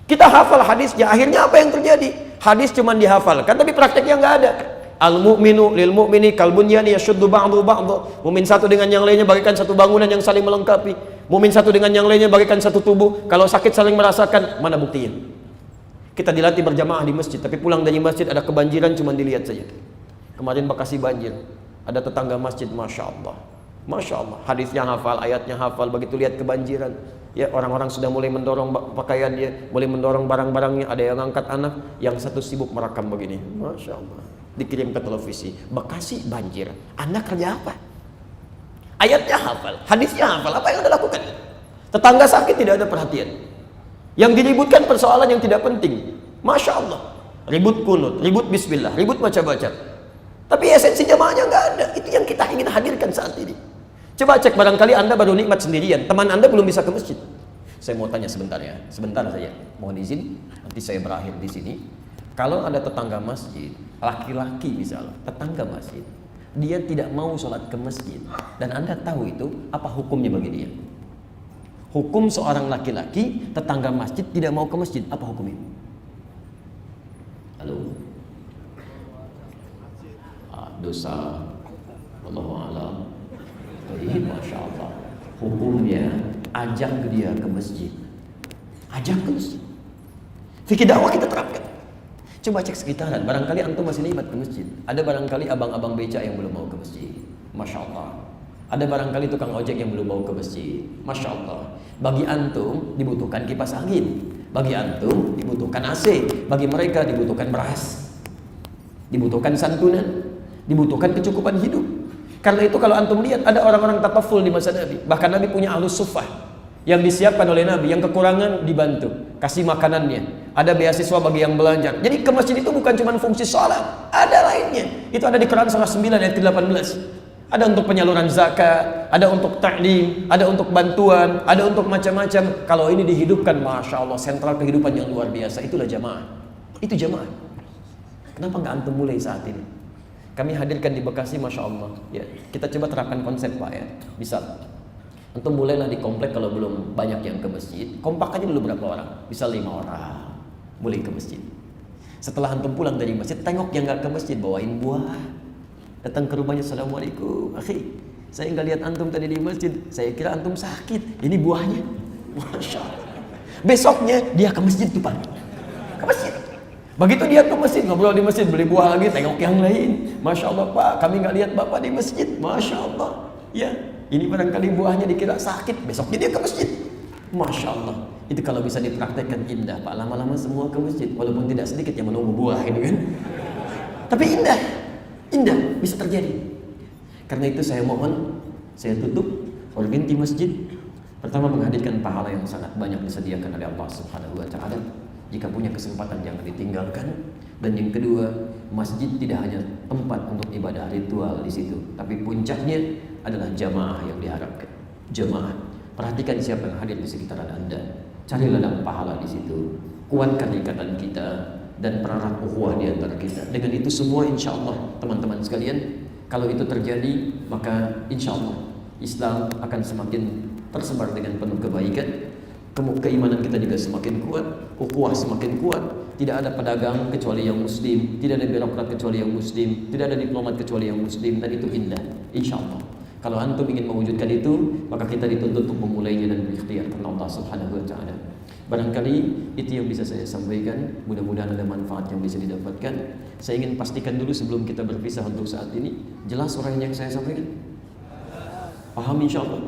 Kita hafal hadisnya, akhirnya apa yang terjadi? Hadis cuma dihafalkan tapi prakteknya nggak ada. Al-mu'minu lil mu'mini kal bunyani yashuddu ba'du ba'du. Mukmin satu dengan yang lainnya bagaikan satu bangunan yang saling melengkapi. Mukmin satu dengan yang lainnya bagaikan satu tubuh. Kalau sakit saling merasakan. Mana buktinya? Kita dilatih berjamaah di masjid, tapi pulang dari masjid ada kebanjiran cuma dilihat saja. Kemarin Bekasi banjir, ada tetangga masjid, Masya Allah, Masya Allah, hadisnya hafal, ayatnya hafal, begitu lihat kebanjiran, ya orang-orang sudah mulai mendorong pakaian dia, mulai mendorong barang-barangnya, ada yang angkat anak, yang satu sibuk merekam begini, Masya Allah, dikirim ke televisi, Bekasi banjir, Anda kerja apa? Ayatnya hafal, hadisnya hafal, apa yang Anda lakukan? Tetangga sakit tidak ada perhatian. Yang diributkan persoalan yang tidak penting. Masya Allah. Ribut kunut, ribut bismillah, ribut baca-baca. Tapi esensi jamaahnya nggak ada. Itu yang kita ingin hadirkan saat ini. Coba cek, barangkali Anda baru nikmat sendirian, teman Anda belum bisa ke masjid. Saya mau tanya sebentar ya, sebentar saja. Mohon izin, nanti saya berakhir di sini. Kalau ada tetangga masjid, laki-laki misalnya, tetangga masjid, dia tidak mau sholat ke masjid, dan Anda tahu itu, apa hukumnya bagi dia? Hukum seorang laki-laki tetangga masjid tidak mau ke masjid, apa hukumnya? Halo? Dosa. Wallahu a'lam. Jadi Masya Allah, hukumnya ajak dia ke masjid. Ajak ke masjid. Fikih dakwah kita terapkan. Coba cek sekitaran, barangkali antum masih nikmat ke masjid. Ada barangkali abang-abang becak yang belum mau ke masjid. Masya Allah. Ada barangkali tukang ojek yang belum mau ke masjid. Masya Allah. Bagi antum dibutuhkan kipas angin, bagi antum dibutuhkan AC, bagi mereka dibutuhkan beras, dibutuhkan santunan, dibutuhkan kecukupan hidup. Karena itu kalau antum lihat ada orang-orang tataful di masa Nabi, bahkan Nabi punya ahlus suffah yang disiapkan oleh Nabi, yang kekurangan dibantu, kasih makanannya, ada beasiswa bagi yang belajar. Jadi ke masjid itu bukan cuma fungsi sholat, ada lainnya. Itu ada di Quran surah 9 ayat 18. Ada untuk penyaluran zakat, ada untuk ta'lim, ada untuk bantuan, ada untuk macam-macam. Kalau ini dihidupkan, Masya Allah, sentral kehidupan yang luar biasa. Itulah jamaah. Itu jamaah. Kenapa nggak antum mulai saat ini? Kami hadirkan di Bekasi, Masya Allah. Ya, kita coba terapkan konsep Pak ya. Bisa. Antum mulailah di komplek kalau belum banyak yang ke masjid. Kompak aja dulu berapa orang? Bisa 5 orang. Mulai ke masjid. Setelah antum pulang dari masjid, tengok yang nggak ke masjid, bawain buah. Datang ke rumahnya, Assalamualaikum, akhi, saya nggak lihat antum tadi di masjid, saya kira antum sakit, ini buahnya. Masya Allah. Besoknya dia ke masjid tuh Pak, ke masjid. Begitu dia ke masjid, ngobrol di masjid, beli buah lagi, tengok yang lain. Masya Allah Pak, kami nggak lihat Bapak di masjid. Masya Allah. Ya, ini barangkali buahnya dikira sakit, besoknya dia ke masjid. Masya Allah. Itu kalau bisa dipraktekkan indah Pak, lama-lama semua ke masjid, walaupun tidak sedikit yang menunggu buah itu kan. Tapi indah. Indah, bisa terjadi. Karena itu saya mohon, saya tutup organ di masjid. Pertama, menghadirkan pahala yang sangat banyak disediakan oleh Allah Subhanahu wa Ta'ala. Jika punya kesempatan jangan ditinggalkan. Dan yang kedua, masjid tidak hanya tempat untuk ibadah ritual di situ, tapi puncaknya adalah jamaah yang diharapkan. Jamaah. Perhatikan siapa yang hadir di sekitaran Anda. Cari ladang pahala di situ. Kuatkan ikatan kita dan pererat ukhuwah di antara kita. Dengan itu semua insya Allah teman-teman sekalian, kalau itu terjadi maka insya Allah Islam akan semakin tersebar dengan penuh kebaikan, keimanan kita juga semakin kuat, ukhuwah semakin kuat. Tidak ada pedagang kecuali yang muslim, tidak ada birokrat kecuali yang muslim, tidak ada diplomat kecuali yang muslim, dan itu indah insya Allah. Kalau antum ingin mewujudkan itu, maka kita dituntut untuk memulainya dan berikhtiar karena Allah Subhanahu wa Ta'ala. Barangkali itu yang bisa saya sampaikan. Mudah-mudahan ada manfaat yang bisa didapatkan. Saya ingin pastikan dulu sebelum kita berpisah untuk saat ini, jelas orang yang saya sampaikan? Paham insya Allah?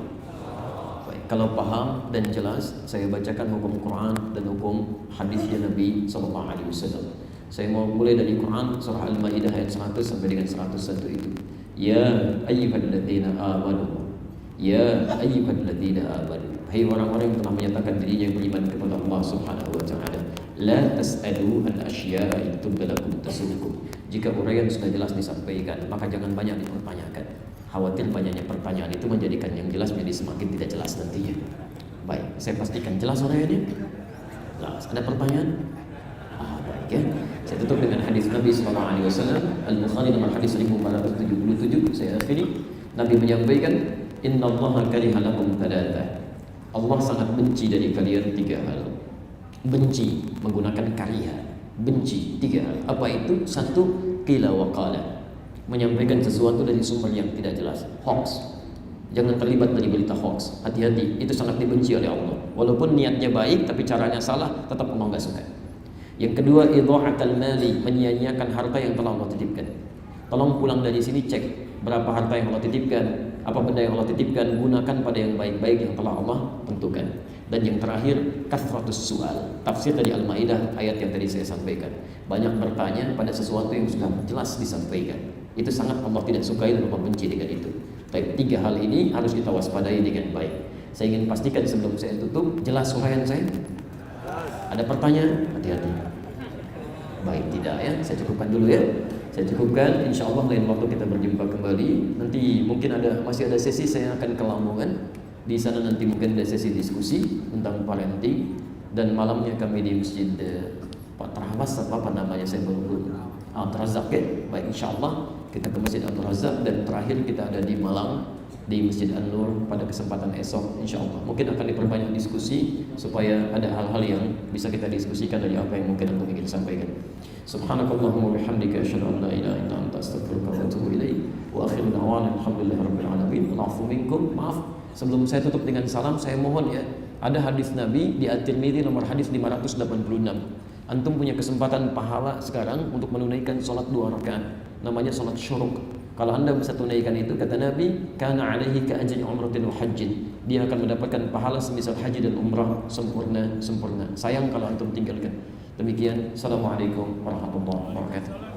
Baik, kalau paham dan jelas, saya bacakan hukum Quran dan hukum hadisnya Nabi SAW. Saya mau mulai dari Quran surah Al-Maidah ayat 100 sampai dengan 101 itu. Ya ayyuhalladzina amanu, ya ayyuhalladzina amanu, hai orang-orang yang telah menyatakan dirinya yang beriman kepada Allah Subhanahu wa Ta'ala, la tas'alu an asya'a in tubda lakum tasukum. Jika uraian sudah jelas disampaikan, maka jangan banyak dipertanyakan. Khawatir banyaknya pertanyaan itu menjadikan yang jelas menjadi semakin tidak jelas nantinya. Baik, saya pastikan jelas uraiannya. Jelas. Ada pertanyaan? Baik ya. Saya tutup dengan hadis Nabi SAW, Al-Bukhari nomor hadis 1477. Saya akhiri. Nabi menyampaikan, Innallaha kariha lakum thalatha. Allah sangat benci dari kalian 3 hal. Benci menggunakan kariha, benci 3 hal. Apa itu? 1, qila wa qala, menyampaikan sesuatu dari sumber yang tidak jelas, hoax. Jangan terlibat dari berita hoax. Hati-hati, itu sangat dibenci oleh Allah. Walaupun niatnya baik tapi caranya salah, tetap Allah nggak suka. Yang kedua, idha'atul mali, menyia-nyiakan harta yang telah Allah titipkan. Tolong pulang dari sini cek berapa harta yang Allah titipkan, apa benda yang Allah titipkan, gunakan pada yang baik-baik yang telah Allah tentukan. Dan yang terakhir, kasratus su'al. Tafsir dari Al-Maidah ayat yang tadi saya sampaikan. Banyak bertanya pada sesuatu yang sudah jelas disampaikan. Itu sangat Allah tidak sukai dan Allah benci dengan itu. Tapi 3 hal ini harus kita waspadai dengan baik. Saya ingin pastikan sebelum saya tutup, jelas uraian saya? Ada pertanyaan? Hati-hati. Baik, tidak ya. Saya cukupkan dulu ya. Saya cukupkan, insya Allah lain waktu kita berjumpa kembali. Nanti mungkin masih ada sesi saya akan ke Lamongan. Di sana nanti mungkin ada sesi diskusi tentang parenting. Dan malamnya kami di Masjid Pak Rahmas, apa namanya saya baru Abdul Razak ya. Baik, insya Allah kita ke Masjid Abdul Razak. Dan terakhir kita ada di Malang di Masjid An-Nur pada kesempatan esok, insya Allah. Mungkin akan diperbanyak diskusi supaya ada hal-hal yang bisa kita diskusikan dari apa yang mungkin antum ingin sampaikan. Subhanakallahumma bihamdika asyhadu an la ilaha illa anta astaghfiruka wa atubu ilaik. Wa akhiru da'wana alhamdulillahirabbil alamin. Wa'fu minkum. Maaf, sebelum saya tutup dengan salam, saya mohon ya, ada hadis Nabi di At-Tirmidzi nomor hadis 586. Antum punya kesempatan pahala sekarang untuk menunaikan salat 2 rakaat. Namanya salat syuruk. Kalau anda bisa tunaikan itu, kata Nabi, kana alaihi ka ajri umratin wa hajjin. Dia akan mendapatkan pahala semisal haji dan umrah sempurna. Sayang kalau antum tinggalkan. Demikian. Assalamualaikum warahmatullahi wabarakatuh.